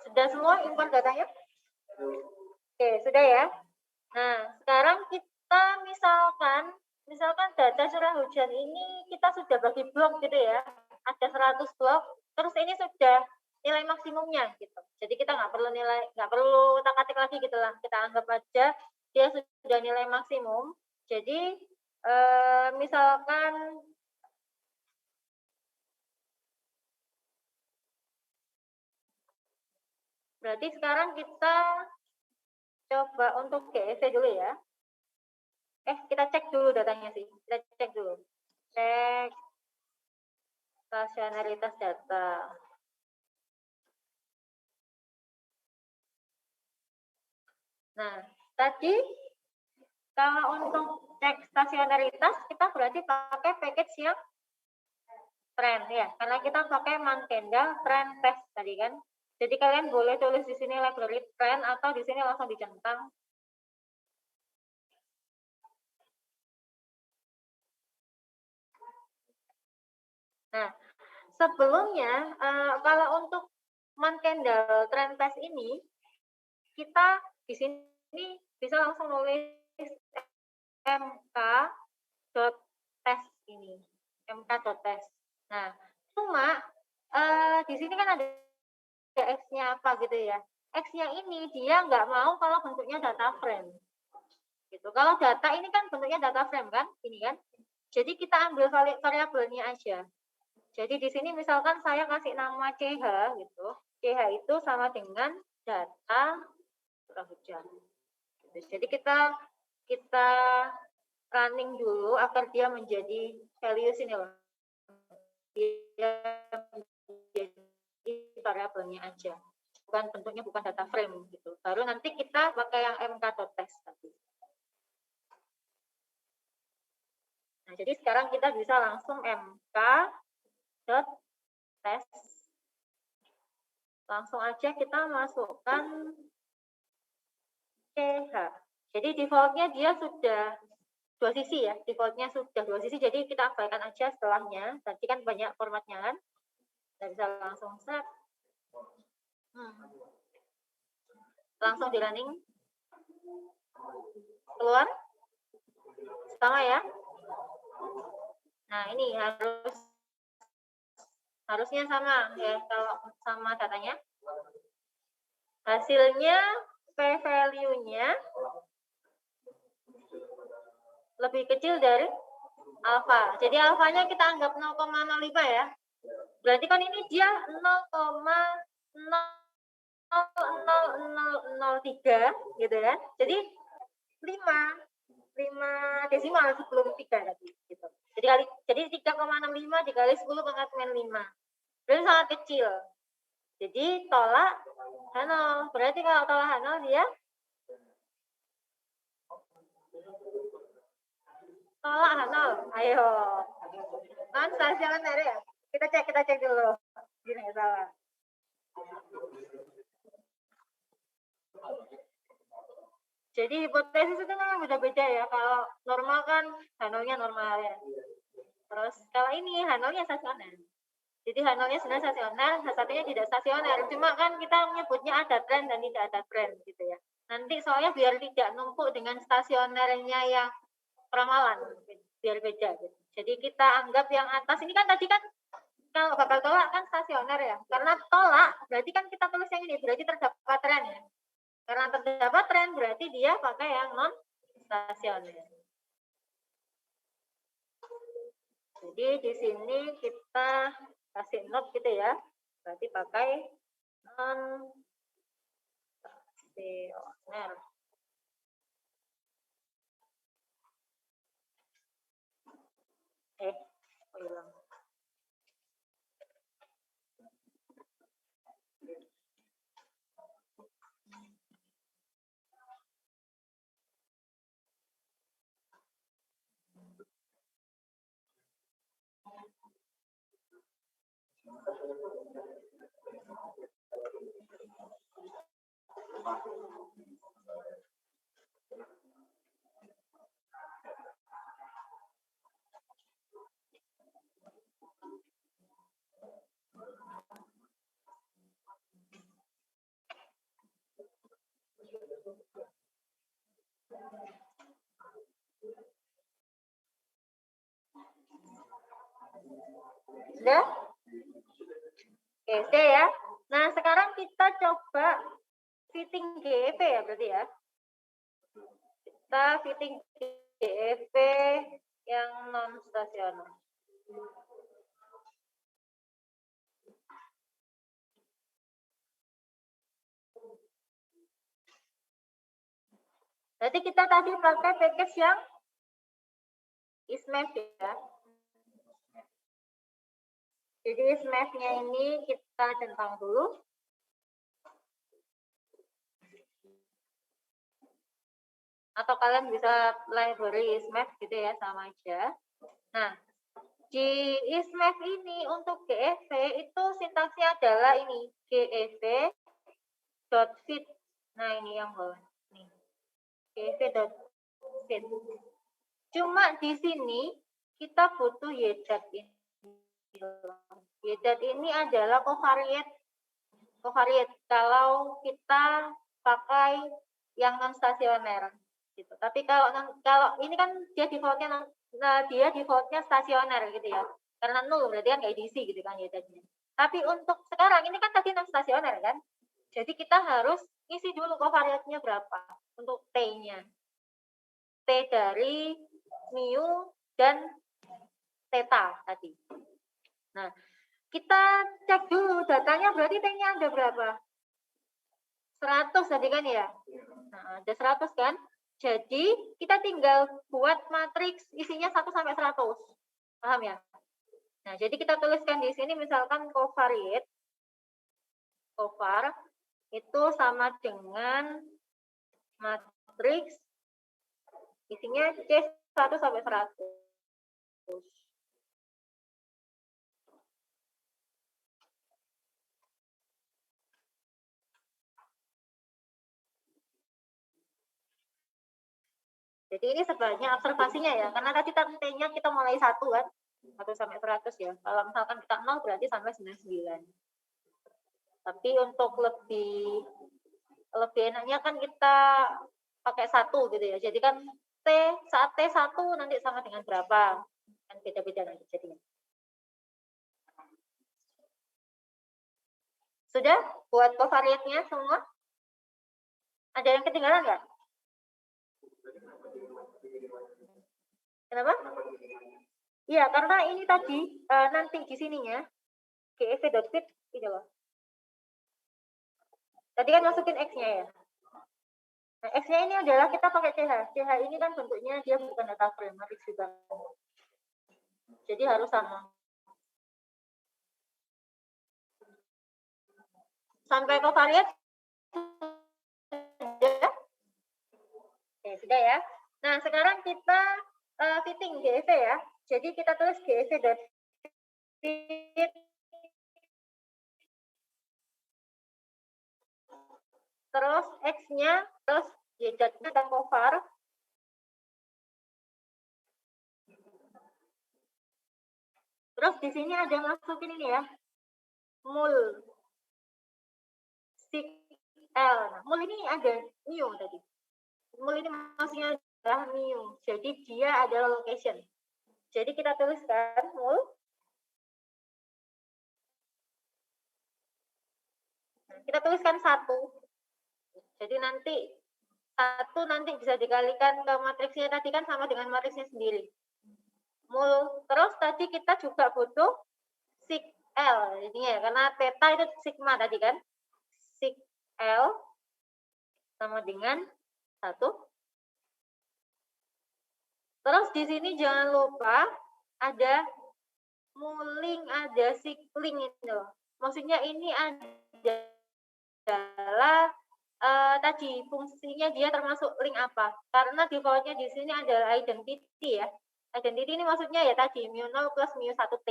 Speaker 1: Sudah semua import datanya? Oke, sudah ya. Nah, sekarang kita misalkan data curah hujan ini kita sudah bagi blok gitu ya. Ada 100 blok, terus ini sudah nilai maksimumnya gitu. Jadi kita nggak perlu utak-atik lagi gitu lah. Kita anggap aja dia sudah nilai maksimum. Jadi misalkan Berarti sekarang kita coba untuk GEV dulu ya. Kita cek dulu datanya sih. Kita cek dulu. Cek stasionaritas data. Nah, tadi kalau untuk cek stasionaritas kita berarti pakai package yang trend ya, karena kita pakai Mankendal trend test tadi kan. Jadi kalian boleh tulis di sini library trend atau di sini langsung dicentang. Nah, sebelumnya kalau untuk Mankendal trend test ini kita di sini bisa langsung nulis mk.test ini, mk.test. Nah, cuma di sini kan ada X-nya apa gitu ya. X-nya ini dia nggak mau kalau bentuknya data frame. Gitu. Kalau data ini kan bentuknya data frame kan, ini kan. Jadi kita ambil variabelnya aja. Jadi di sini misalkan saya kasih nama CH gitu. CH itu sama dengan data curah hujan. Gitu. Jadi kita running dulu agar dia menjadi values ini loh. Dia menjadi variabelnya aja. Bukan bentuknya bukan data frame gitu. Baru nanti kita pakai yang mk.test tadi. Nah, jadi sekarang kita bisa langsung mk.test. Langsung aja kita masukkan CH. Jadi defaultnya dia sudah dua sisi ya. Defaultnya sudah dua sisi, jadi kita abaikan aja setelahnya. Tadi kan banyak formatnya kan. Kita bisa langsung set. Langsung di running. Keluar. Sama ya. Nah, ini harusnya sama ya kalau sama datanya. Hasilnya p-value-nya lebih kecil dari alfa. Jadi alfanya kita anggap 0,05 ya. Berarti kan ini dia 0,00003 gitu ya. Jadi 5 desimal sebelum 3 tadi gitu. Jadi 3,65 dikali 10 pangkat min 5. Berarti sangat kecil. Jadi tolak H0. Berarti kalau tolak H0 dia tolak H0. Ayo. Kan stasioner ya. Kita cek dulu. Gini salah. Jadi hipotesis itu memang beda-beda ya. Kalau normal kan H0-nya normal ya. Terus kalau ini H0-nya stasioner. Jadi H0-nya sebenarnya stasioner, H1-nya tidak stasioner. Cuma kan kita menyebutnya ada tren dan tidak ada tren gitu ya. Nanti soalnya biar tidak numpuk dengan stasionernya yang ramalan, biar beda gitu. Jadi kita anggap yang atas ini kan tadi kan kalau bakal tolak kan stasioner ya. Karena tolak berarti kan kita tulis yang ini, berarti terdapat tren ya. Karena terdapat tren berarti dia pakai yang non stasioner. Jadi di sini kita kasih note gitu ya. Berarti pakai non stasioner. Hilang. Sudah? Oke, sudah ya. Nah, sekarang kita coba fitting GEP ya berarti ya. Kita fitting GEP yang non stasioner. Berarti kita tadi pakai package yang ismap ya. Jadi ismap-nya ini kita centang dulu. Atau kalian bisa library ismap gitu ya, sama aja. Nah, di ismap ini untuk GEV itu sintaksnya adalah ini, GEV.fit. Nah, ini yang bawah. Nih. GEV.fit. Cuma di sini kita butuh YDAT ini. YDAT ini adalah covariate kalau kita pakai yang non stasioner gitu. Tapi kalau ini kan dia defaultnya stasioner gitu ya. Karena 0 berarti kan kayak DC gitu kan YDAT-nya. Tapi untuk sekarang ini kan tadi non stasioner kan. Jadi kita harus isi dulu covariate-nya berapa untuk T-nya. T dari mu dan theta tadi. Nah, kita cek dulu datanya berarti T-nya ada berapa? 100 tadi kan ya? Nah, ada 100 kan? Jadi, kita tinggal buat matriks isinya 1 sampai 100. Paham ya? Nah, jadi kita tuliskan di sini misalkan covariate. Covar itu sama dengan matriks isinya C1 sampai 100. Jadi ini sebenarnya observasinya ya, karena tadi T-nya kita mulai 1 kan, 1 sampai 100 ya. Kalau misalkan kita 0 berarti sampai 99. Tapi untuk lebih enaknya kan kita pakai 1 gitu ya. Jadi kan saat T1 nanti sama dengan berapa? Kan beda-beda nanti jadinya. Sudah buat covariate-nya semua? Ada yang ketinggalan nggak? Kenapa? Iya, karena ini tadi nanti di sininya GEV.fit ini loh. Tadi kan masukin X-nya ya. Nah, X-nya ini adalah kita pakai CH. CH ini kan bentuknya dia bukan data frame, matrix juga. Jadi harus sama. Sampai covariate sudah? Oke, sudah ya. Nah, sekarang kita fitting GEV ya. Jadi kita tulis GEV.fit terus X-nya, terus Y-nya dan covar. Terus di sini ada masukin ini ya, mul sig L. Nah, mul ini ada mu tadi. Mul ini maksudnya adalah mu. Jadi dia adalah location. Jadi kita tuliskan mul. Nah, kita tuliskan 1. Jadi nanti 1 nanti bisa dikalikan ke matriksnya tadi kan sama dengan matriksnya sendiri. Mul. Terus tadi kita juga butuh sig L. Jadi ya, karena theta itu sigma tadi kan. Sig L sama dengan 1. Terus di sini jangan lupa ada mulling, ada cycling itu. Maksudnya ini adalah tadi fungsinya dia termasuk link apa? Karena defaultnya di sini adalah identity ya. Identity ini maksudnya ya tadi mu 0 plus mu 1t.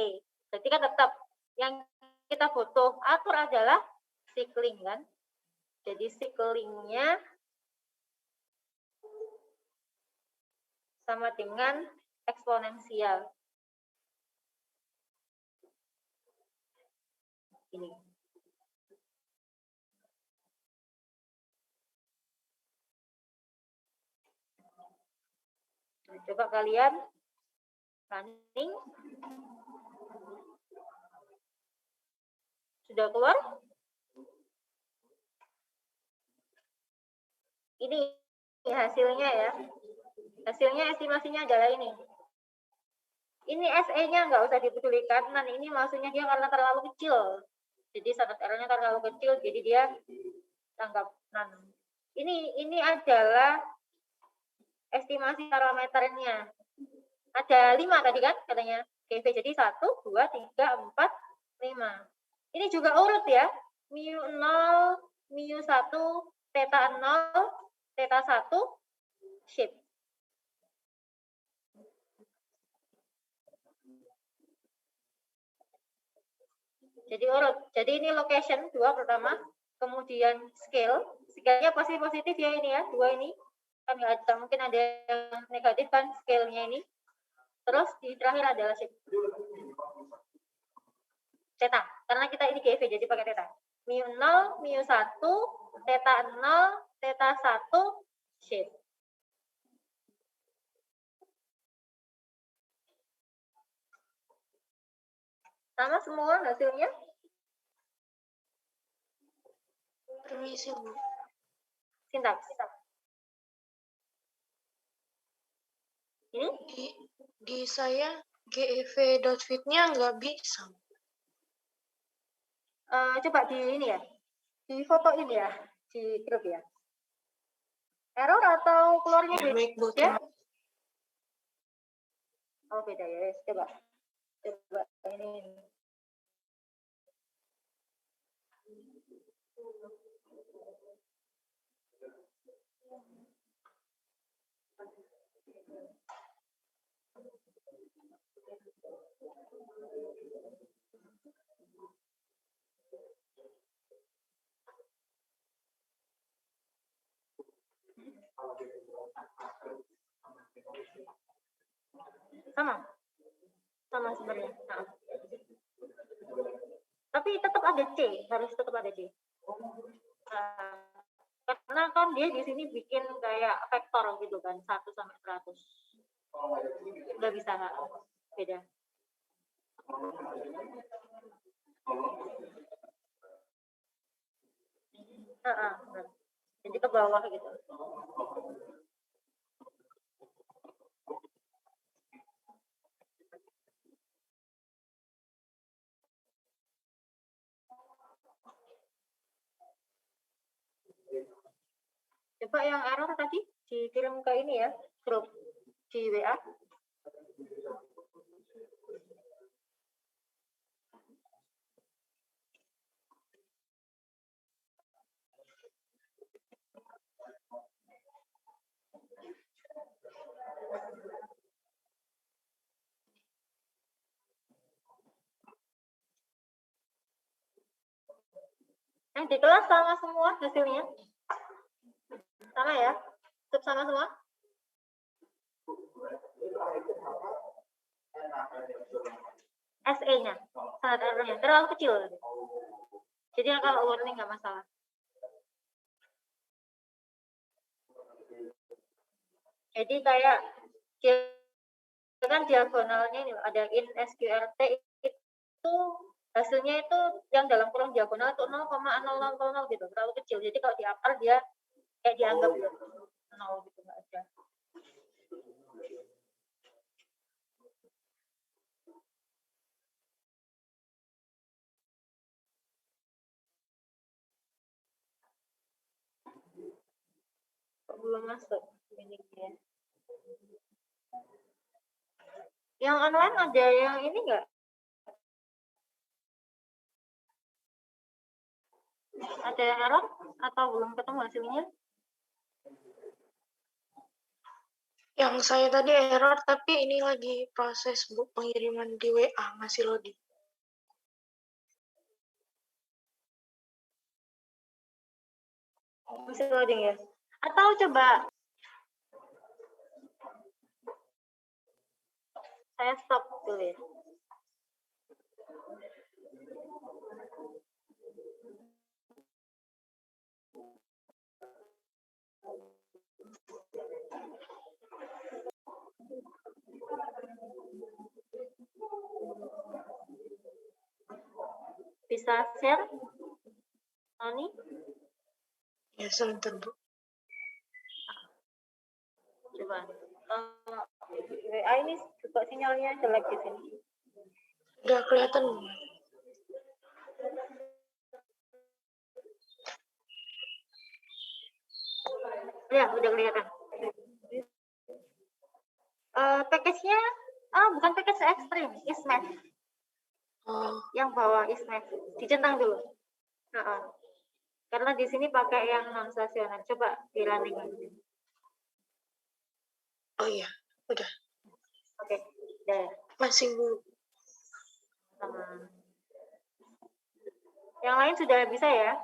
Speaker 1: Berarti kan tetap yang kita butuh atur adalah cycling kan. Jadi cyclingnya sama dengan eksponensial. Ini. Coba kalian running. Sudah keluar? Ini hasilnya ya. Hasilnya estimasinya adalah ini. Ini SE-nya nggak usah dipedulikan. Nah, ini maksudnya dia karena terlalu kecil. Jadi standar error-nya terlalu kecil, jadi dia tanggap non. Ini adalah estimasi parameternya. Ada 5 tadi kan katanya GV, jadi 1, 2, 3, 4, 5. Ini juga urut ya, mu 0, mu 1, theta 0, theta 1, shape. Jadi urut. Jadi ini location 2 pertama, kemudian scale-nya pasti positif ya ini ya, 2 ini. Kan nggak ada, mungkin ada yang negatif kan scale-nya ini. Terus di terakhir adalah shape. Theta, karena kita ini GV jadi pakai theta. Mu 0, mu 1, theta 0, theta 1, shape. Sama semua hasilnya?
Speaker 4: Permisi, Bu.
Speaker 1: Sintaks. Ini?
Speaker 4: Di saya gev.fit-nya nggak bisa.
Speaker 1: Coba di ini ya, di foto ini ya, di grup ya. Error atau keluarnya
Speaker 4: Ya, baik, Bu.
Speaker 1: beda? Oh beda ya, coba ini. Sama sebenarnya. Nah. Tapi tetap ada C, harus tetap ada C. Karena kan dia di sini bikin kayak vektor gitu kan, 1 sampai 100. Nggak bisa, nggak beda. Benar. Jadi ke bawah gitu. Coba yang error tadi dikirim ke ini ya, grup di WA. Di kelas sama semua hasilnya? Sama ya? Tetap sama semua? SE-nya, standar error-nya, terlalu kecil. Jadi kalau warning nggak masalah. Jadi kayak kan diagonalnya ini ada in SQRT itu hasilnya itu yang dalam kurung diagonal itu 0,0000 gitu, terlalu kecil. Jadi kalau diapal dia kayak dianggap 0 gitu, nggak ada. Belum masuk ini ya. Yang online ada yang ini enggak? Ada yang error atau belum ketemu hasilnya?
Speaker 4: Yang saya tadi error, tapi ini lagi proses, Bu, pengiriman di WA, masih loading.
Speaker 1: Masih loading ya? Atau coba saya stop dulu ya. Bisa share? Tony?
Speaker 4: Ya, sebentar, Bu.
Speaker 1: Coba. WA ini juga sinyalnya jelek di sini.
Speaker 4: Udah kelihatan, Bu?
Speaker 1: Ya, udah kelihatan. Package-nya, bukan package ekstrim, ismet.
Speaker 4: Oh,
Speaker 1: Yang bawah ismet, dicentang dulu. Karena di sini pakai yang non stasioner. Coba di running.
Speaker 4: oh iya, udah.
Speaker 1: Oke, udah.
Speaker 4: Masih Bu.
Speaker 1: Yang lain sudah bisa ya?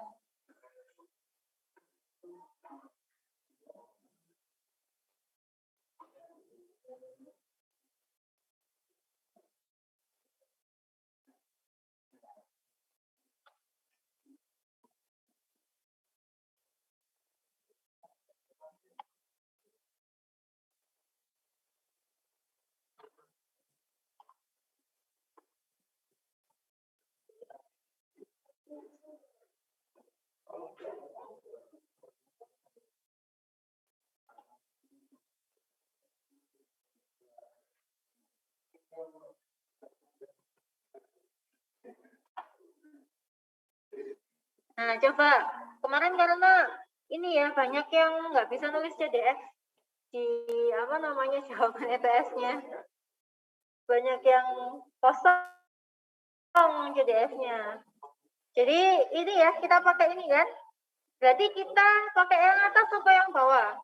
Speaker 1: Nah, coba kemarin karena ini ya banyak yang nggak bisa nulis CDF di apa namanya jawaban ETS-nya, banyak yang kosong CDF-nya. Jadi ini ya kita pakai ini kan, berarti kita pakai yang atas atau yang bawah?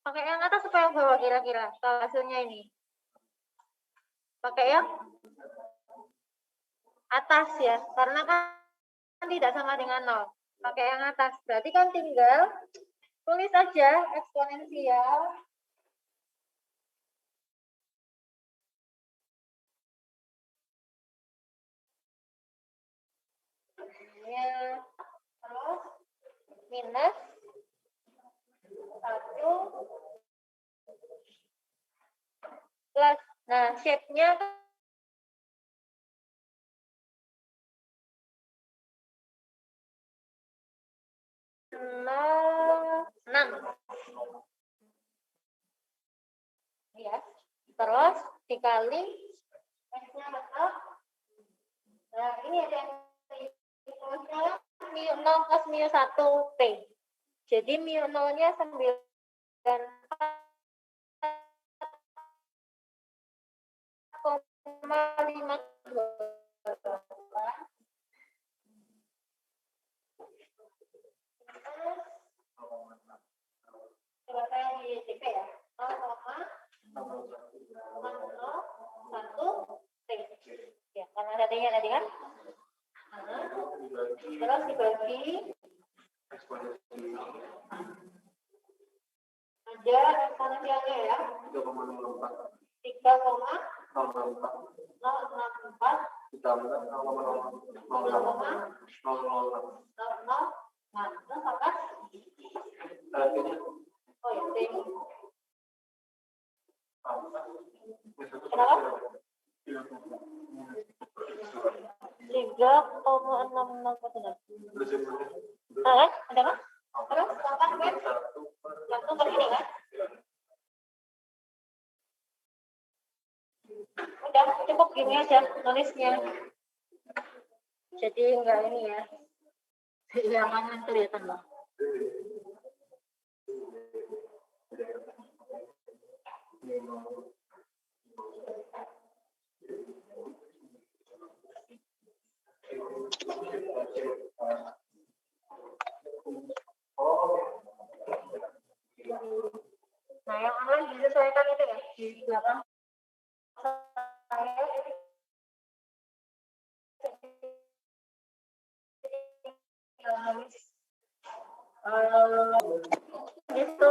Speaker 1: Pakai yang atas atau yang bawah kira-kira hasilnya ini? Pakai yang atas ya, karena kan tidak sama dengan 0. Pakai yang atas, berarti kan tinggal tulis saja eksponensial terus minus 1 plus. Nah, shape-nya enam ya, terus dikali x-nya tetap. Nah, ini ada yang mu 0 plus mu 1 P. Jadi mu 0-nya 94,52. Coba saya di DP ya. 0,001 T. Ya, karena ada T-nya tadi kan. Terus dibagi ada eksponensialnya ya. 3,064 ditambah 0,00. Nah, terus apa? Oh ya, T. Kenapa? 3,66. Kan? Ada apa? Terus 8 kan? Langsung ke sini kan? Udah cukup gini aja nulisnya. Jadi enggak ini ya. Jangan kelihatan loh. Nah, yang online disesuaikan itu ya di belakang saya itu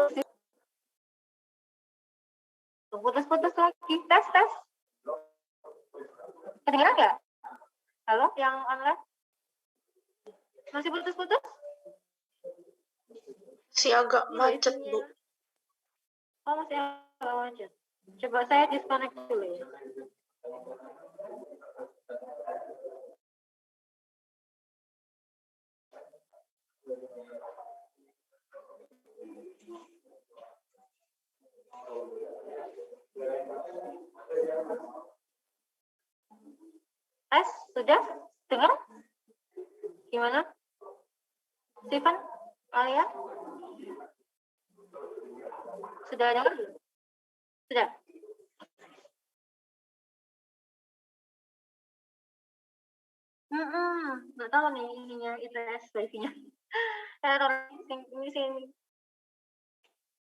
Speaker 1: putus-putus lagi. Tes. Kedengeran nggak? Halo, yang online masih putus-putus?
Speaker 4: Si agak macet, Bu.
Speaker 1: Oh, masih agak macet. Coba saya disconnect dulu ya. Tes, sudah? Dengar? Gimana? Steven? Alia? Sudah dengar? Sudah? Nggak tahu nih ininya ITS wifi-nya. Error ini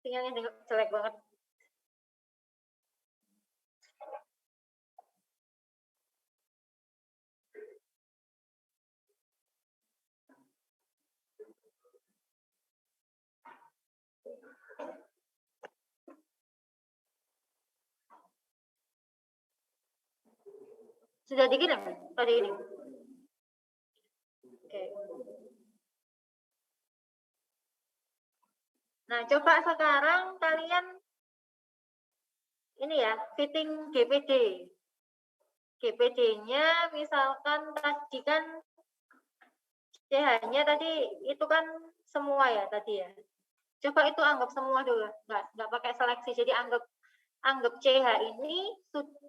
Speaker 1: sinyalnya jelek banget. Sudah dikirim tadi ini. Oke. Nah, coba sekarang kalian ini ya, fitting GPD. GPD-nya misalkan tadi kan CH-nya tadi itu kan semua ya tadi ya. Coba itu anggap semua dulu, nggak pakai seleksi. Jadi anggap CH ini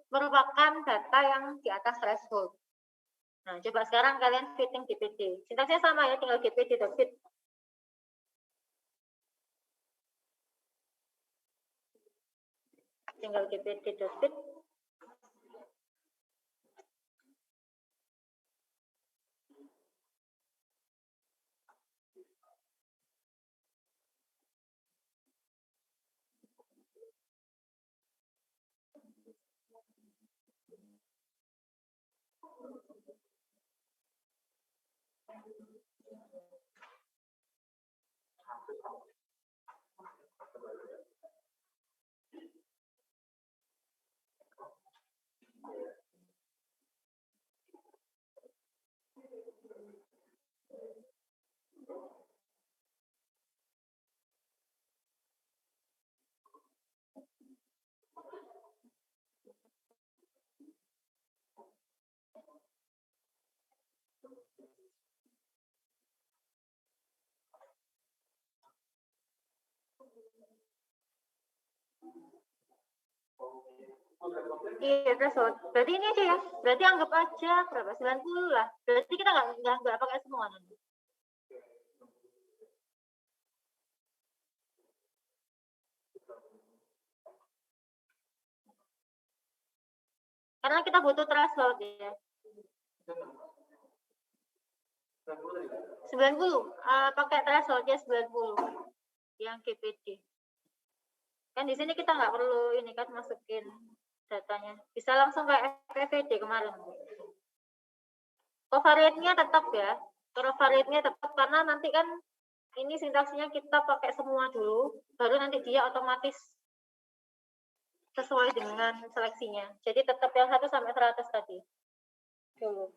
Speaker 1: merupakan data yang di atas threshold. Nah, coba sekarang kalian fitting GPD. Sintaksnya sama ya, tinggal GPD.fit. Tinggal GPD.fit. Iya, threshold. Berarti ini aja ya. Berarti anggap aja berapa? 90 lah. Berarti kita nggak pakai semua nanti. Karena kita butuh threshold ya. 90. Pakai thresholdnya 90. Yang GPD. Kan di sini kita nggak perlu ini kan masukin datanya. Bisa langsung kayak FVD kemarin. Covariate-nya tetap ya. Covariate-nya tetap karena nanti kan ini sintaksnya kita pakai semua dulu, baru nanti dia otomatis sesuai dengan seleksinya. Jadi tetap yang 1 sampai 100 tadi. Dulu.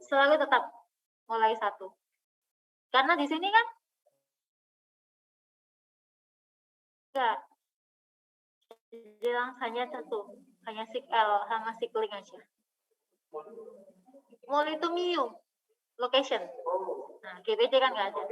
Speaker 1: Selalu tetap mulai 1. Karena di sini kan enggak. Jadi hanya 1, hanya sik L sama sik link aja. Mul itu mu, location. Nah, GPD kan nggak ada.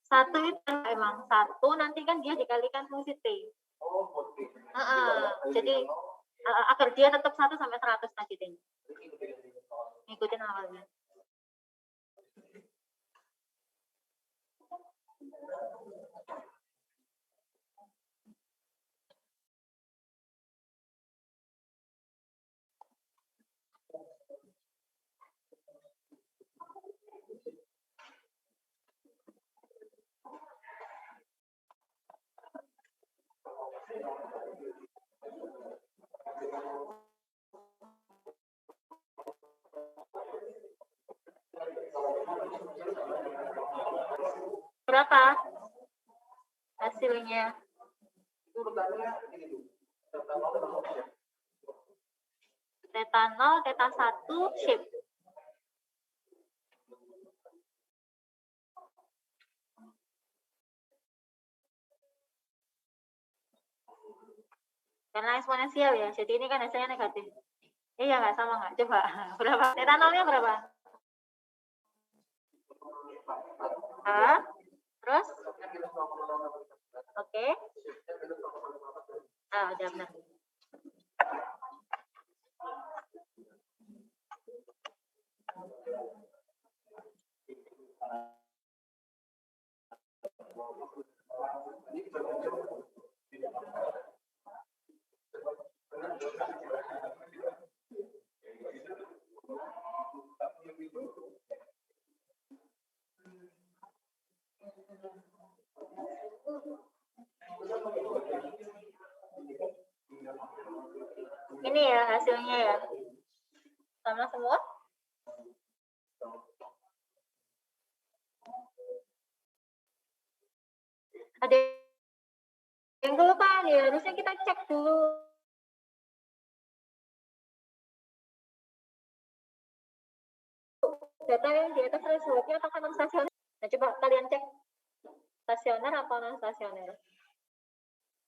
Speaker 1: Satu itu emang 1 nanti kan dia dikalikan fungsi T. Jadi agar dia tetap 1 sampai 100 tadi. Ngikutin awalnya. berapa hasilnya? Theta 0, theta 1, shape. Karena eksponensial ya, jadi ini kan hasilnya negatif. Iya nggak sama nggak? Coba, berapa? Theta 0-nya berapa? Hah? Terus? Oke. Ah, udah benar. Ini ya hasilnya ya. Sama semua? Ada yang kelupaan ya, harusnya kita cek dulu. Data yang di atas resolusi atau non stasioner. Nah, coba kalian cek stasioner atau non stasioner.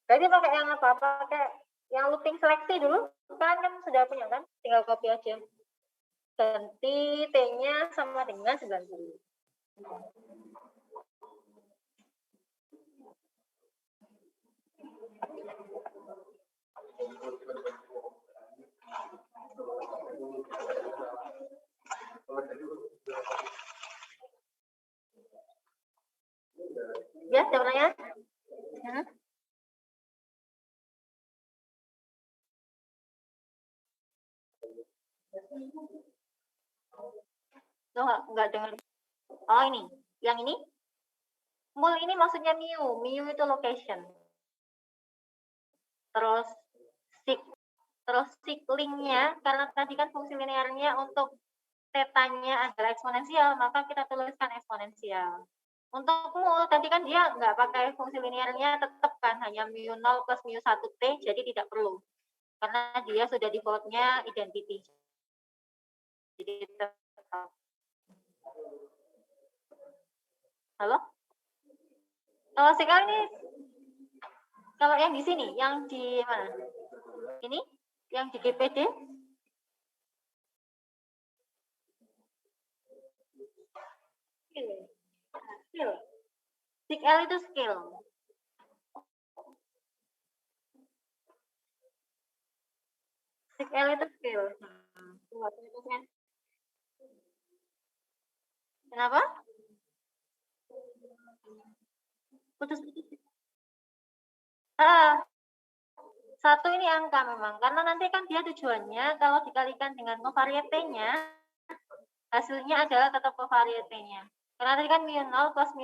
Speaker 1: Berarti pakai yang apa? Pakai yang looping seleksi dulu. Kalian kan sudah punya kan? Tinggal copy aja. Ganti T-nya sama dengan 90. Ya, jawabannya? Enggak dengar. Oh, ini. Yang ini? Mul ini maksudnya mu. Mu itu location. Terus cyclingnya, karena tadi kan fungsi linearnya untuk tetanya adalah eksponensial, maka kita tuliskan eksponensial. Untuk mul, tadi kan dia nggak pakai fungsi linearnya, tetap kan hanya mu 0 plus mu 1t, jadi tidak perlu. Karena dia sudah defaultnya identity. Jadi tetap. Halo? Kalau sekarang ini, kalau yang di sini, yang di mana? Ini? Yang di GPD? Skill. Sig L itu skill. Sig L itu skill. Kenapa? Putus-putus. Satu ini angka memang, karena nanti kan dia tujuannya kalau dikalikan dengan covariate-nya, hasilnya adalah tetap covariate-nya. Karena tadi kan mu 0 plus mu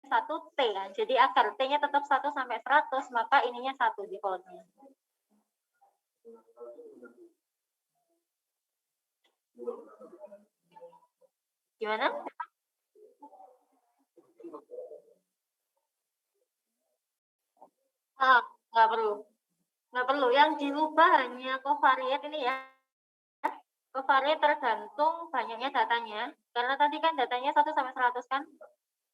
Speaker 1: 1 T kan, jadi agar T-nya tetap 1 sampai 100, maka ininya 1 defaultnya. Gimana? Nggak perlu. Nggak perlu. Yang diubah hanya covariate ini ya. Covariate tergantung banyaknya datanya. Karena tadi kan datanya 1 sampai 100 kan.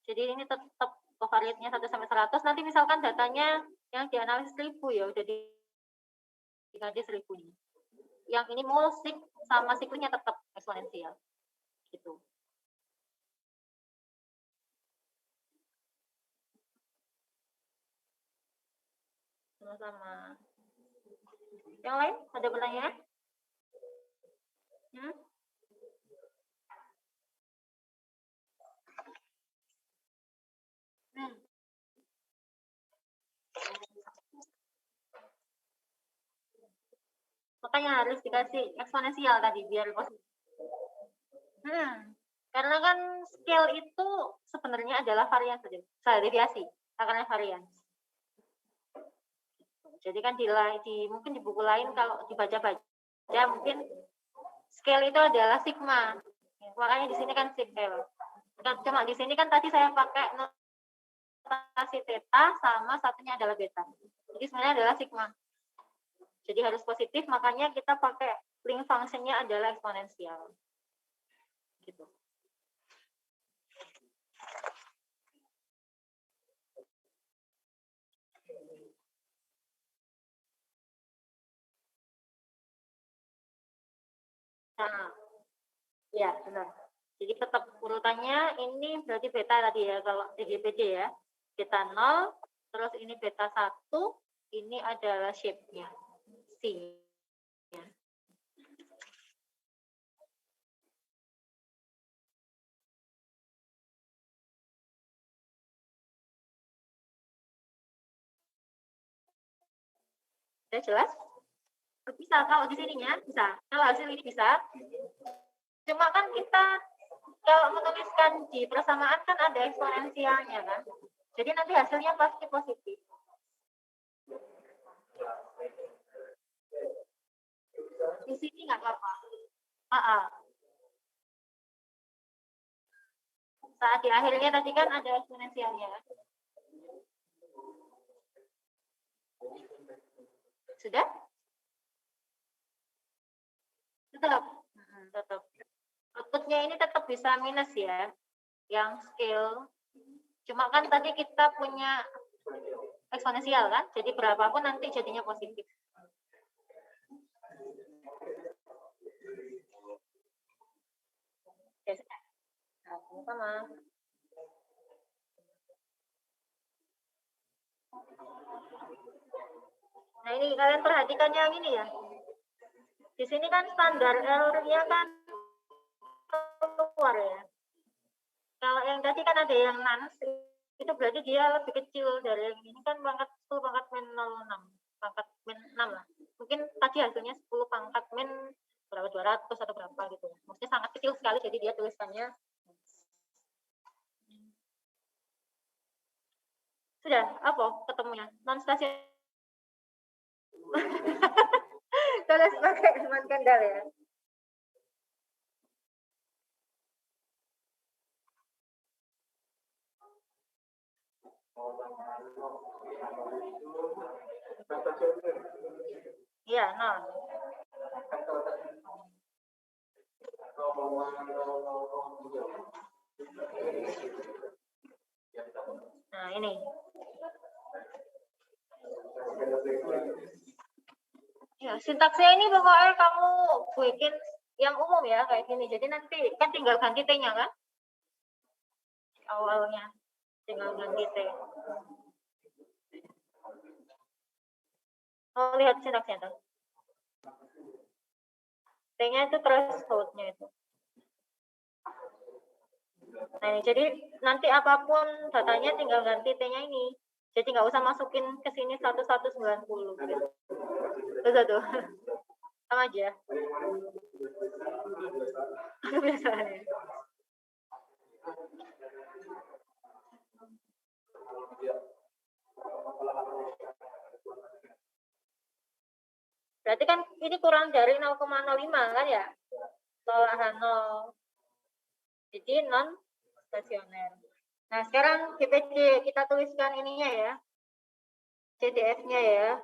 Speaker 1: Jadi ini tetap covariate-nya 1 sampai 100. Nanti misalkan datanya yang dianalisis 1000 ya udah diganti 1000 ini. Yang ini mul sig sama siklusnya tetap eksponensial. Gitu. Sama-sama. Yang lain ada pertanyaan? Makanya harus dikasih eksponensial tadi biar positif. Karena kan scale itu sebenarnya adalah varian saja, deviasi, akarnya varian. Jadi kan mungkin di buku lain kalau dibaca-baca mungkin scale itu adalah sigma. Makanya di sini kan scale. Cuma di sini kan tadi saya pakai notasi theta sama satunya adalah beta. Jadi sebenarnya adalah sigma. Jadi harus positif, makanya kita pakai link functionnya adalah eksponensial. Gitu. Nah, ya benar. Jadi tetap urutannya ini berarti beta tadi ya, kalau DGPD ya. Beta 0, terus ini beta 1, ini adalah shape-nya. C. Ya. Sudah jelas? Bisa, kalau di sininya bisa. Kalau hasil ini bisa. Cuma kan kita kalau menuliskan di persamaan kan ada eksponensialnya kan. Jadi nanti hasilnya pasti positif. Di sini nggak apa-apa. Saat di akhirnya tadi kan ada eksponensialnya. Sudah? Tetap. Tetap. Outputnya ini tetap bisa minus ya. Yang scale. Cuma kan tadi kita punya eksponensial kan. Jadi berapapun nanti jadinya positif. Ya, sudah. Nah, sama. Nah ini kalian perhatikan yang ini ya. Di sini kan standar error-nya kan keluar ya. Kalau yang tadi kan ada yang nans, itu berarti dia lebih kecil dari yang ini kan pangkat 10 pangkat min 06, pangkat min 6 lah. Mungkin tadi hasilnya 10 pangkat min berapa 200 atau berapa gitu. Maksudnya sangat kecil sekali, jadi dia tulisannya. Sudah, apa ketemunya? Non stasiun. Tulis pakai teman kendal ya. Iya, non. Nah, ini. Ya, sintaksnya ini pokoknya kamu bikin yang umum ya, kayak gini. Jadi nanti kan tinggal ganti T-nya kan? Awalnya tinggal ganti T. Oh, lihat sintaksnya tuh. T-nya itu threshold-nya itu. Nah, ini, jadi nanti apapun datanya tinggal ganti T-nya ini. Jadi nggak usah masukin ke sini 1190. Betul tuh. Sama aja. Kebiasaannya. Berarti kan ini kurang dari 0,05 kan ya? Tolak 0. Jadi non stasioner. Nah, sekarang GPD kita tuliskan ininya ya. CDF-nya ya.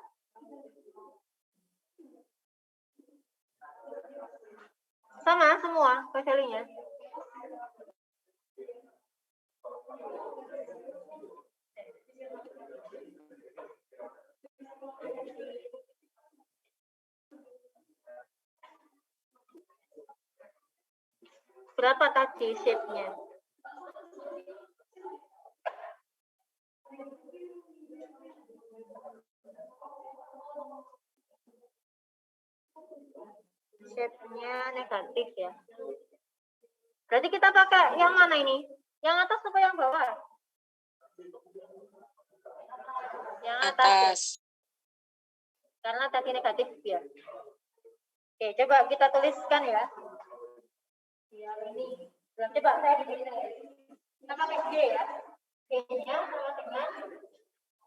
Speaker 1: Sama semua value-nya. Berapa tadi shape-nya? Shape-nya negatif ya. Berarti kita pakai yang mana ini? Yang atas atau yang bawah? Yang atas. Karena tadi negatif ya. Oke, coba kita tuliskan ya. Yang ini. Berarti Pak saya di sini. Kita pakai G ya. G-nya sama dengan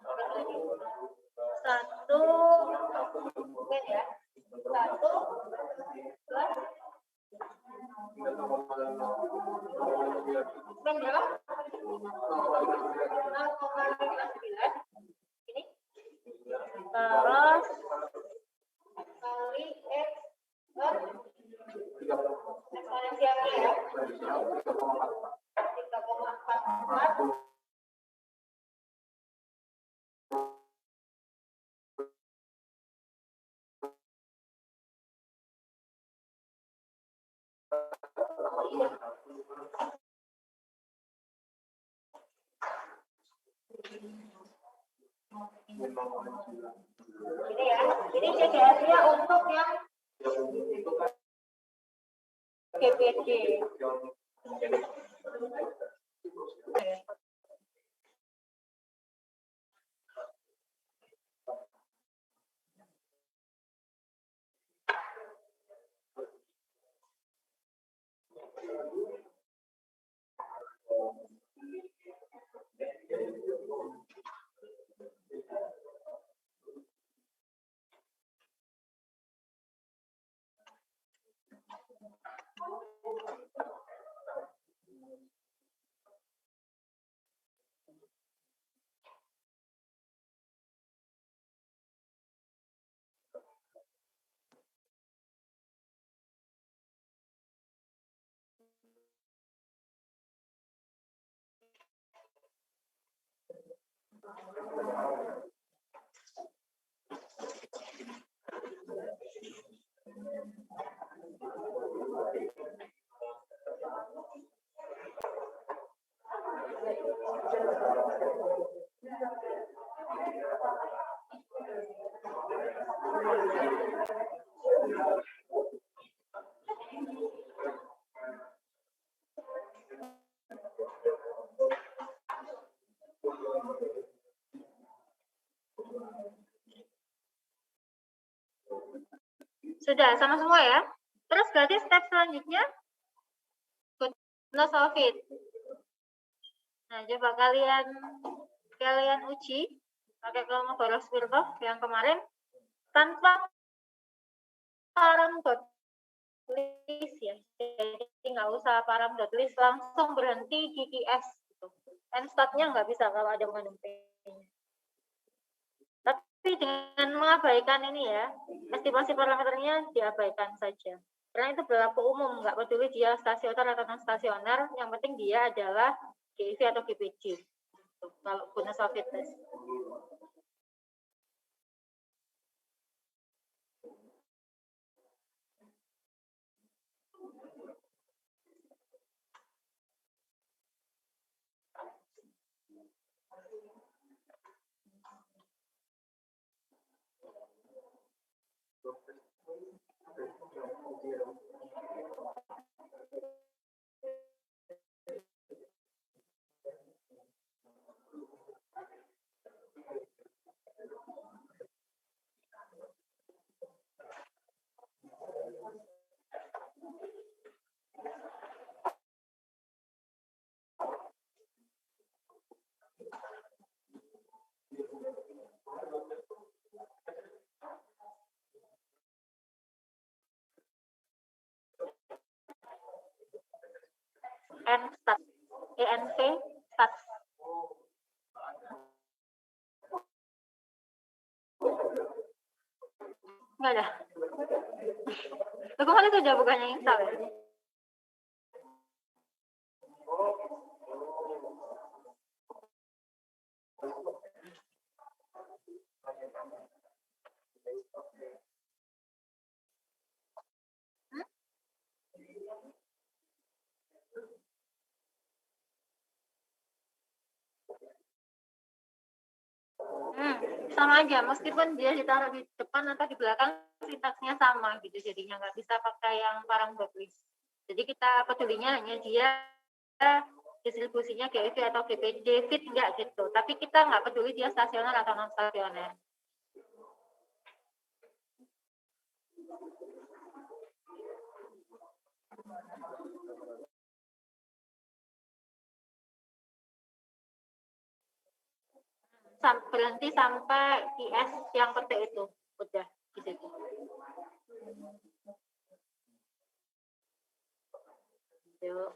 Speaker 1: 1 mungkin ya. 1 plus min berapa? 0,05 Ini ya, ini CGS-nya untuk yang GPD. Sudah sama semua ya. Terus berarti step selanjutnya goodness of it. Nah, coba kalian uji pakai Kolmogorov Smirnov yang kemarin tanpa param.list ya. Jadi nggak usah param.list, langsung berhenti di TS gitu. And startnya nggak bisa kalau ada mengandung P. Tapi dengan mengabaikan ini ya, estimasi parameternya diabaikan saja. Karena itu berlaku umum, nggak peduli dia stasioner atau non stasioner, yang penting dia adalah GIV atau GPG. Kalau goodness of it test. Stat, ENV, stat. Enggak ada. Aku kan sudah bukannya install ya. Sama aja, meskipun dia ditaruh di depan atau di belakang, sintaksnya sama gitu, jadinya nggak bisa pakai yang param.list. Jadi kita pedulinya hanya dia distribusinya GIV atau GPD, fit enggak gitu. Tapi kita nggak peduli dia stasioner atau non stasioner. Berhenti sampai IS yang petik itu udah di situ. Yuk.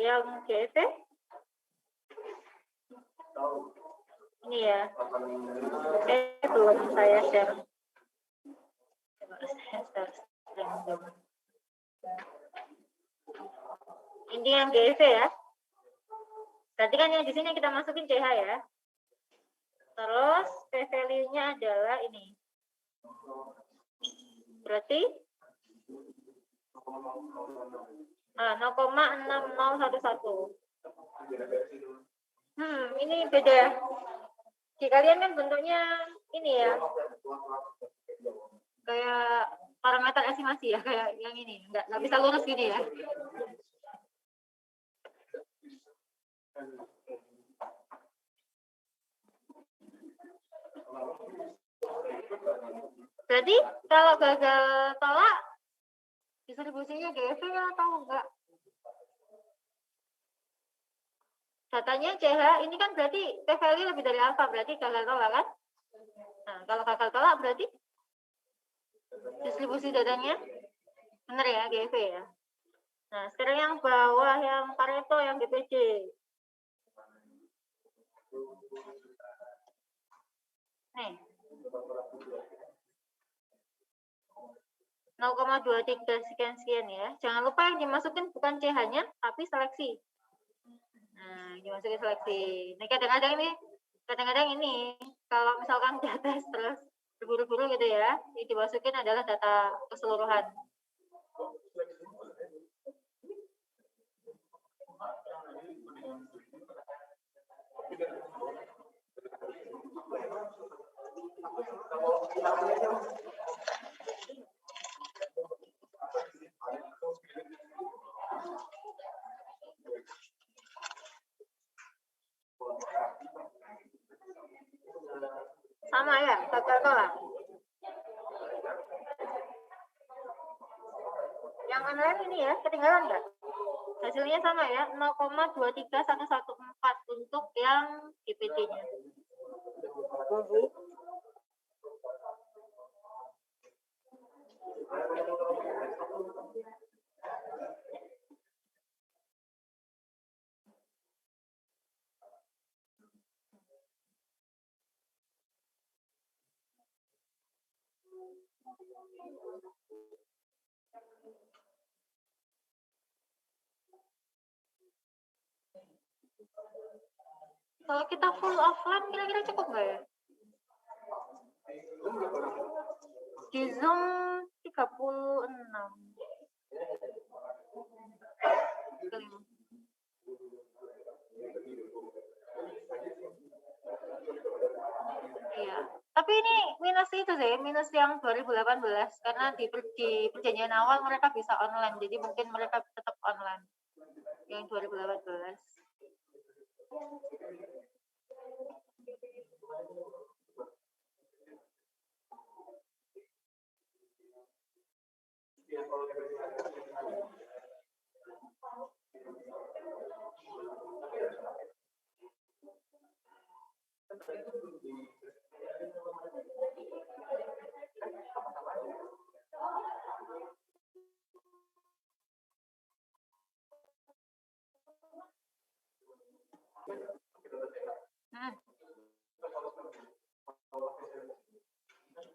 Speaker 1: Yang GV? Ini ya. Belum saya share. Coba saya share screen dulu. Ini yang GV ya. Berarti kan yang di sini kita masukin CH ya. Terus P-value-nya adalah ini. Berarti 0,6011. Ini beda. Di kalian kan bentuknya ini ya. Kayak parameter estimasi ya, kayak yang ini. Nggak bisa lurus gini ya. Berarti kalau gagal tolak, distribusinya GV atau enggak? Datanya CH, ini kan berarti P-value lebih dari alfa, berarti gagal tolak kan? Nah, kalau gagal tolak berarti distribusi datanya benar ya, GV ya. Nah, sekarang yang bawah, yang Pareto, yang DPD. Nih. 0,23 sekian-sekian ya. Jangan lupa yang dimasukin bukan CH-nya, tapi seleksi. Nah, dimasukin seleksi. Nah, kadang-kadang ini, kalau misalkan di atas terus berburu-buru gitu ya, yang dimasukin adalah data keseluruhan. Sama ya, gagal tolak. Yang online ini ya, ketinggalan nggak? Hasilnya sama ya, 0,23114 untuk yang DPD-nya. Kalau kita full offline kira-kira cukup nggak ya? Di Zoom 36. Iya. Tapi ini minus itu sih, minus yang 2018 karena di perjanjian awal mereka bisa online, jadi mungkin mereka tetap online. Yang 2018.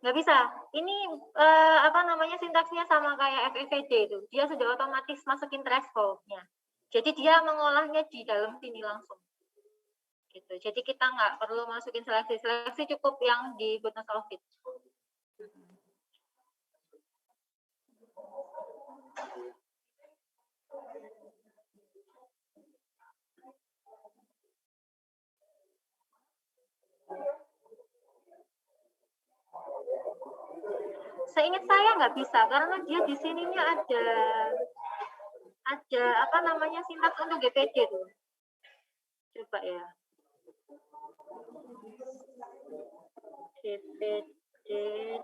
Speaker 1: Nggak bisa. Ini sintaksnya sama kayak FEVD itu. Dia sudah otomatis masukin threshold-nya. Jadi dia mengolahnya di dalam sini langsung. Gitu. Jadi kita nggak perlu masukin seleksi cukup yang di goodness of it. Seingat saya nggak bisa karena dia di sininya ada sintaks untuk GPD tuh. Coba ya. GPD.fit.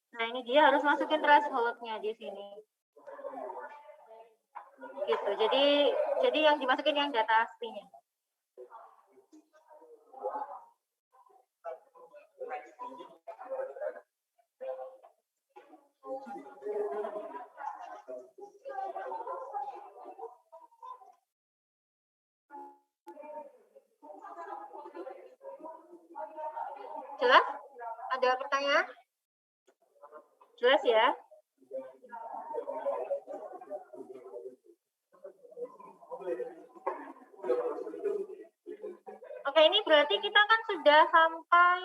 Speaker 1: Nah, ini dia harus masukin threshold-nya di sini. Gitu. Jadi yang dimasukin yang data aslinya. Jelas? Ada pertanyaan? Jelas ya? Oke, ini berarti kita kan sudah sampai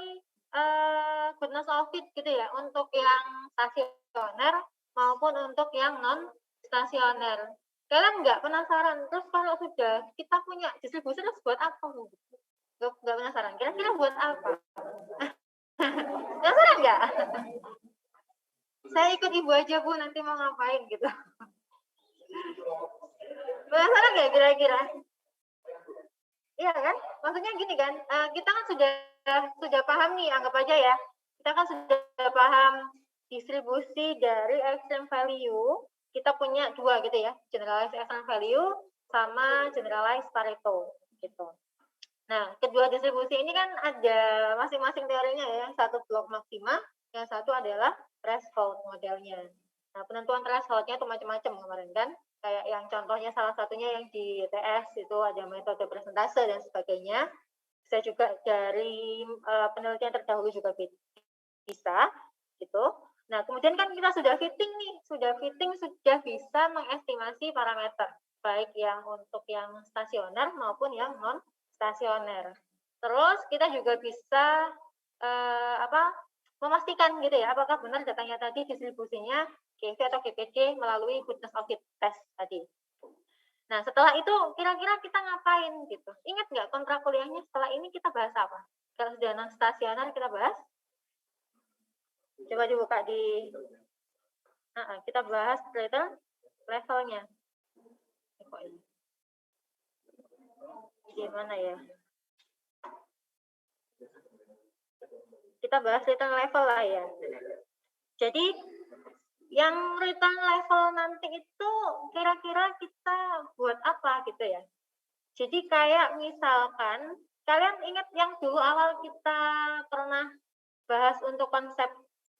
Speaker 1: goodness of it gitu ya, untuk yang stasioner maupun untuk yang non stasioner. Kalian nggak penasaran, terus kalau sudah kita punya distribusi terus buat apa? Nggak penasaran, kira-kira buat apa? Penasaran nggak? Saya ikut ibu aja Bu, nanti mau ngapain gitu. Penasaran nggak kira-kira? Iya kan? Maksudnya gini kan, kita kan sudah paham nih, anggap aja ya. Kita kan sudah paham distribusi dari extreme value. Kita punya dua gitu ya, generalized extreme value sama generalized Pareto gitu. Nah, kedua distribusi ini kan ada masing-masing teorinya ya. Yang satu blok maksima, yang satu adalah threshold modelnya. Nah, penentuan thresholdnya itu macam-macam kemarin kan. Kayak yang contohnya salah satunya yang di ITS itu ada metode persentase dan sebagainya. Bisa juga dari penelitian terdahulu juga bisa gitu. Nah, kemudian kan kita sudah fitting nih, sudah bisa mengestimasi parameter baik yang untuk yang stasioner maupun yang non stasioner. Terus kita juga bisa memastikan gitu ya, apakah benar datanya tadi distribusinya GV atau GPD melalui goodness of fit test tadi. Nah, setelah itu kira-kira kita ngapain gitu? Ingat nggak kontrak kuliahnya setelah ini kita bahas apa? Kalau sudah non stasioner kita bahas? Coba dibuka di kita bahas levelnya. Gimana ya? Kita bahas return level lah ya. Jadi yang return level nanti itu kira-kira kita buat apa gitu ya. Jadi kayak misalkan, kalian ingat yang dulu awal kita pernah bahas untuk konsep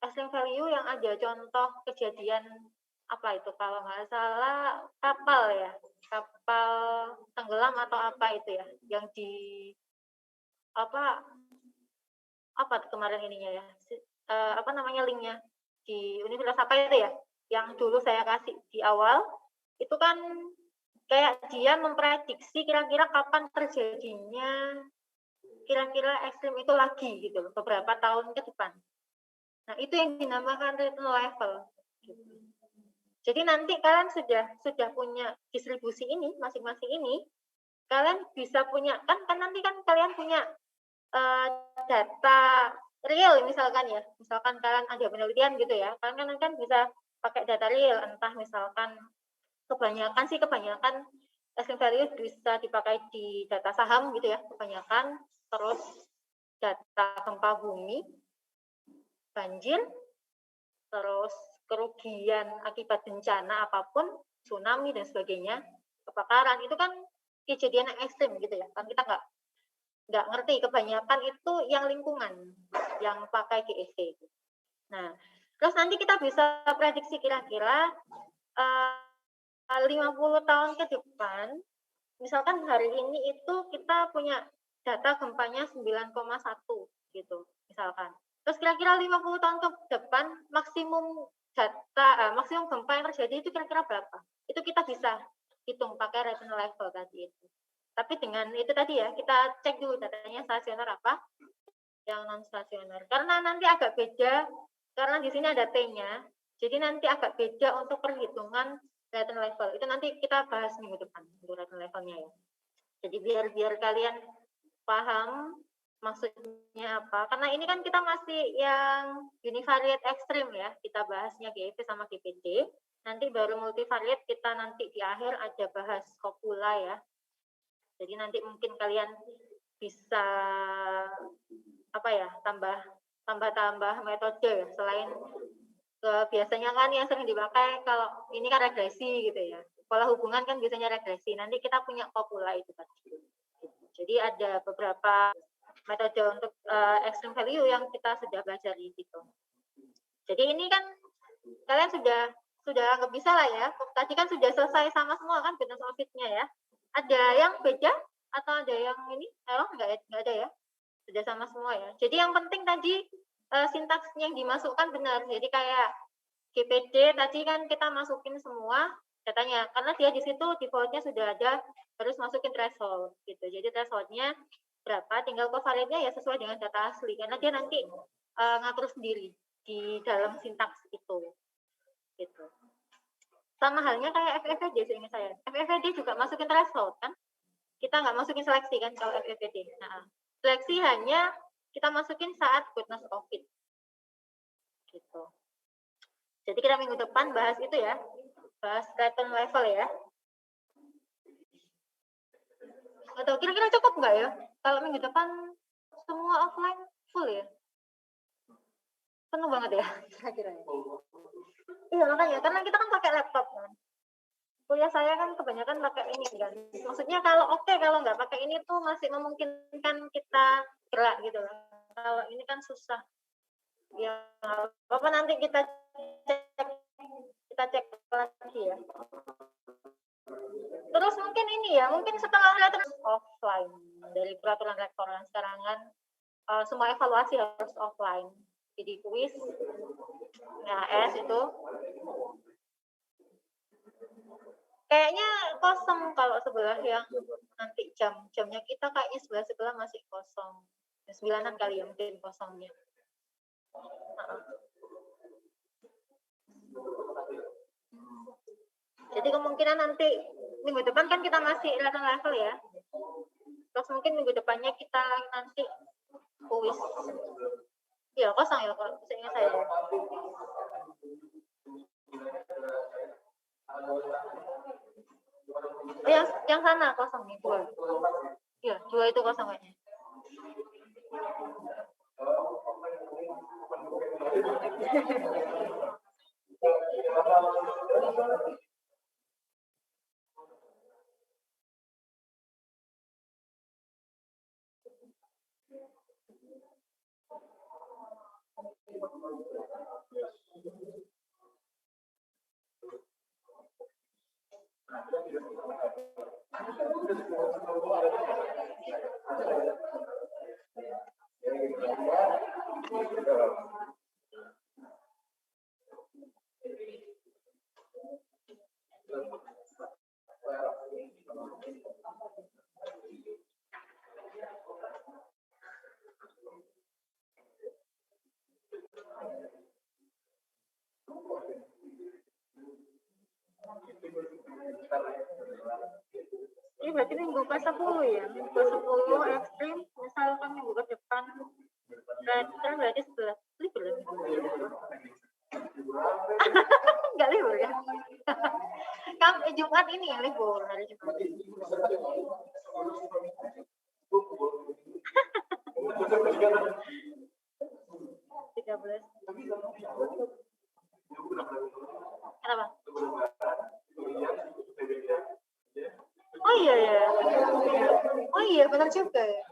Speaker 1: extreme value yang ada contoh kejadian apa itu kalau nggak salah kapal ya, kapal tenggelam atau apa itu ya, yang di apa kemarin ininya ya, apa namanya linknya di Universitas apa itu ya, yang dulu saya kasih di awal itu kan kayak dia memprediksi kira-kira kapan terjadinya kira-kira ekstrim itu lagi gitu loh, beberapa tahun ke depan. Nah, itu yang dinamakan return level. Jadi nanti kalian sudah punya distribusi ini masing-masing ini, kalian bisa punya kan nanti kan kalian punya data real misalkan ya, misalkan kalian ada penelitian gitu ya, kalian kan bisa pakai data real, entah misalkan kebanyakan extreme value bisa dipakai di data saham gitu ya, kebanyakan, terus data gempa bumi, banjir, terus kerugian akibat bencana apapun, tsunami dan sebagainya, kebakaran, itu kan kejadian yang ekstrim gitu ya, kan kita nggak ngerti, kebanyakan itu yang lingkungan, yang pakai GEV. Nah, terus nanti kita bisa prediksi kira-kira 50 tahun ke depan, misalkan hari ini itu kita punya data gempanya 9,1 gitu, misalkan. Terus kira-kira 50 tahun ke depan, maksimum gempa yang terjadi itu kira-kira berapa? Itu kita bisa hitung pakai return level tadi itu. Tapi dengan itu tadi ya, kita cek dulu datanya stasioner apa, yang non stasioner. Karena nanti agak beda, karena di sini ada T-nya, jadi nanti agak beda untuk perhitungan return level. Itu nanti kita bahas minggu depan untuk return levelnya ya. Jadi biar kalian paham maksudnya apa. Karena ini kan kita masih yang univariate ekstrim ya, kita bahasnya GEV sama GPD. Nanti baru multivariate kita nanti di akhir ada bahas kopula ya. Jadi nanti mungkin kalian bisa tambah metode ya, selain biasanya kan yang sering dipakai kalau ini kan regresi gitu ya. Pola hubungan kan biasanya regresi. Nanti kita punya kopula itu tadi. Jadi ada beberapa metode untuk extreme value yang kita sudah belajar di situ. Jadi ini kan kalian sudah anggap bisa lah ya. Tadi kan sudah selesai sama semua kan goodness of fit-nya ya. Ada yang beda atau ada yang ini? Nggak ada ya? Sudah sama semua ya. Jadi yang penting tadi sintaksnya yang dimasukkan benar. Jadi kayak GPD tadi kan kita masukin semua datanya, karena dia di situ defaultnya sudah ada, harus masukin threshold gitu. Jadi thresholdnya berapa, tinggal covariantnya ya sesuai dengan data asli, karena dia nanti ngatur sendiri di dalam sintaks itu. Gitu. Sama halnya kayak FFVD seingat saya. FFVD juga masukin threshold kan? Kita nggak masukin seleksi kan kalau FFVD. Nah, seleksi hanya kita masukin saat goodness of it. Gitu. Jadi kita minggu depan bahas itu ya. Bahas pattern level ya. Atau kira-kira cukup nggak ya? Kalau minggu depan semua offline full ya? Penuh banget ya kira-kira ya. Iya makanya, karena kita kan pakai laptop kan. Kuliah saya kan kebanyakan pakai ini kan. Maksudnya kalau kalau nggak pakai ini tuh masih memungkinkan kita gerak gitu loh. Kalau ini kan susah. Ya apa nanti kita cek lagi ya. Terus mungkin ini ya, mungkin setelah terus offline dari peraturan rektor yang sekarang kan semua evaluasi harus offline. Jadi kuis, NHS itu kayaknya kosong kalau sebelah yang nanti jamnya kita kayaknya sebelah masih kosong. 9-an kali ya mungkin kosongnya. Jadi kemungkinan nanti minggu depan kan kita masih level ya. Terus mungkin minggu depannya kita nanti kuis. Iya kosong ya kalau seingat saya. Yang sana kosong nih 2. Iya 2 itu kosong kayaknya. Ini berarti minggu ke-10 ya, minggu ke-10 ekstrim, misalkan minggu ke depan, berarti 11 libur ya? Enggak libur ya? Jumat ini ya libur, hari Jumat. 13. Kenapa? Oh iya ya. Oh iya benar juga ya.